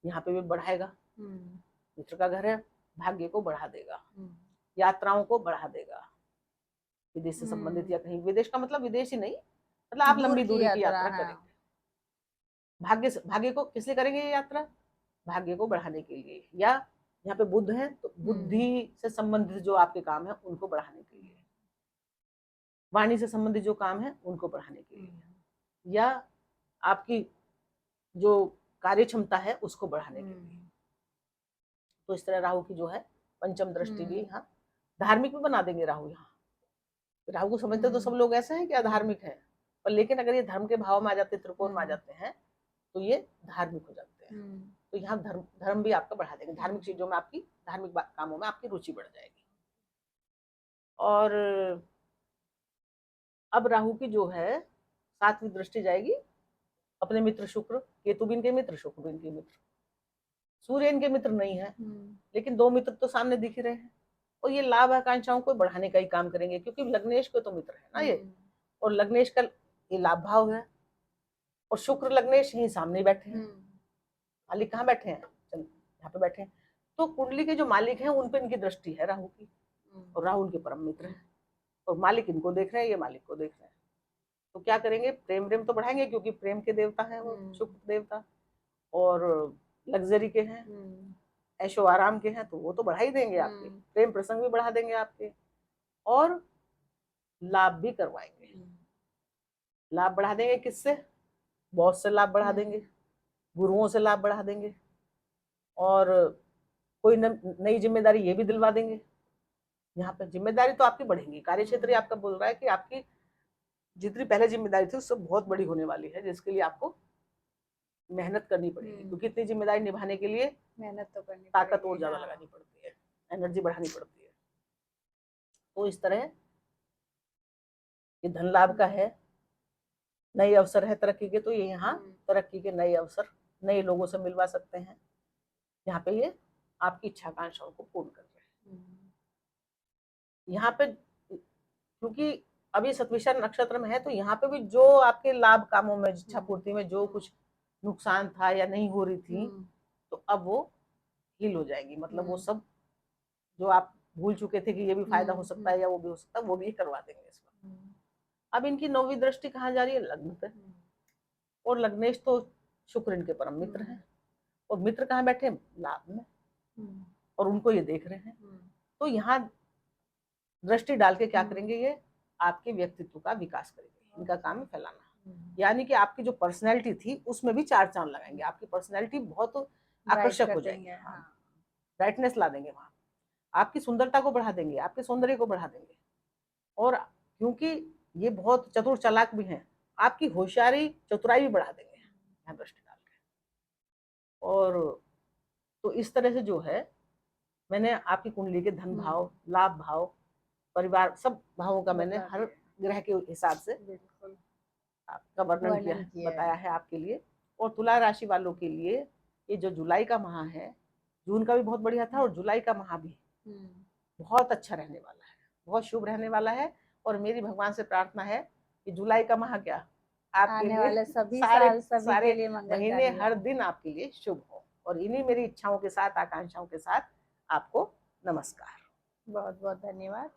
यहाँ पे भी बढ़ाएगा, मित्र का घर है, भाग्य को बढ़ा देगा, यात्राओं को बढ़ा देगा, विदेश से संबंधित, या कहीं विदेश का मतलब विदेश ही नहीं, मतलब आप लंबी दूरी की यात्रा करेंगे। भाग्य को किस लिए करेंगे ये यात्रा? भाग्य को बढ़ाने के लिए, या यहाँ पे बुध है तो बुद्धि से संबंधित जो आपके काम है उनको बढ़ाने के लिए, वाणी से संबंधित जो काम है उनको बढ़ाने के लिए, या आपकी जो कार्य क्षमता है उसको बढ़ाने के लिए। तो इस तरह राहु की जो है पंचम दृष्टि भी यहाँ धार्मिक भी बना देंगे। राहु को समझते तो सब लोग ऐसे हैं कि अधार्मिक है, पर लेकिन अगर ये धर्म के भाव में आ जाते हैं, त्रिकोण में आ जाते हैं, तो ये धार्मिक हो जाते हैं। तो यहाँ धर्म भी आपका बढ़ा देंगे, धार्मिक चीजों में आपकी, धार्मिक कामों में आपकी रुचि बढ़ जाएगी। और अब राहु की जो है 7वीं दृष्टि जाएगी अपने मित्र शुक्र, केतु भी इनके मित्र, शुक्र भी इनके मित्र, सूर्य इनके मित्र नहीं है, लेकिन 2 मित्र तो सामने दिख ही रहे हैं, और ये लाभ आकांक्षाओं को बढ़ाने का ही काम करेंगे, क्योंकि लग्नेश को तो मित्र है ना ये, और लग्नेश का ये लाभ भाव है, और शुक्र लग्नेश यही सामने बैठे हैं। मालिक कहाँ बैठे हैं? यहाँ पे बैठे हैं। तो कुंडली के जो मालिक हैं उन पे इनकी दृष्टि है राहु की, और राहु उनके परम मित्र है, और मालिक इनको देख रहे हैं, ये मालिक को देख रहे हैं। तो क्या करेंगे? प्रेम तो बढ़ाएंगे, क्योंकि प्रेम के देवता है वो शुक्र देवता, और लग्जरी के हैं, ऐशो आराम के हैं, तो वो तो बढ़ा ही देंगे आपके, प्रेम प्रसंग भी बढ़ा देंगे आपके, और लाभ भी करवाएंगे। लाभ बढ़ा देंगे किससे? बॉस से लाभ बढ़ा देंगे, गुरुओं से लाभ बढ़ा देंगे, और कोई नई जिम्मेदारी ये भी दिलवा देंगे। यहाँ पे जिम्मेदारी तो आपकी बढ़ेगी, कार्य क्षेत्र आपका बोल रहा है कि आपकी जितनी पहले जिम्मेदारी थी उससे बहुत बड़ी होने वाली है, जिसके लिए आपको मेहनत करनी पड़ेगी, क्योंकि इतनी जिम्मेदारी निभाने के लिए मेहनत तो करनी, ताकत और ज्यादा लगानी पड़ती है, एनर्जी बढ़ानी पड़ती है। तो इस तरह ये धन लाभ का है, नए अवसर है तरक्की के, तो ये यहाँ तरक्की के नए अवसर नए लोगों से मिलवा सकते हैं। यहाँ पे ये आपकी इच्छा आकांक्षाओं को पूर्ण कर रहे हैं। यहाँ पे क्योंकि अभी शतभिषा नक्षत्र में है, तो यहाँ पे भी जो आपके लाभ कामों में, इच्छा पूर्ति में जो कुछ नुकसान था या नहीं हो रही थी, तो अब वो हील हो जाएगी, मतलब वो सब जो आप भूल चुके थे कि ये भी फायदा हो सकता है या वो भी हो सकता है, वो भी करवा देंगे इस बार। अब इनकी 9वीं दृष्टि कहाँ जा रही है? लग्न पे, और लग्नेश तो शुक्र इनके परम मित्र हैं, और मित्र कहाँ बैठे? लाभ में, और उनको ये देख रहे हैं। तो यहाँ दृष्टि डाल के क्या करेंगे? ये आपके व्यक्तित्व का विकास करेंगे, इनका काम है फैलाना, यानी कि आपकी जो पर्सनैलिटी थी उसमें भी 4 चांद लगाएंगे, आपकी पर्सनैलिटी बहुत आकर्षक हो जाएगी, ब्राइटनेस ला देंगे वहां, आपकी सुंदरता को बढ़ा देंगे, आपके सौंदर्य को बढ़ा देंगे, और क्योंकि ये बहुत चतुर चालाक भी हैं, आपकी होशियारी चतुराई भी बढ़ा देंगे यहाँ दृष्टि डाल के। और तो इस तरह से जो है मैंने आपकी कुंडली के धन भाव, लाभ भाव, परिवार, सब भावों का मैंने हर ग्रह के हिसाब से आपका वर्णन किया है, बताया है आपके लिए। और तुला राशि वालों के लिए ये जो जुलाई का माह है, जून का भी बहुत बढ़िया था, और जुलाई का माह भी बहुत अच्छा रहने वाला है, बहुत शुभ रहने वाला है। और मेरी भगवान से प्रार्थना है कि जुलाई का माह क्या, आपके लिए सारे महीने हर दिन आपके लिए शुभ हो। और इन्हीं मेरी इच्छाओं के साथ, आकांक्षाओं के साथ आपको नमस्कार। बहुत बहुत धन्यवाद।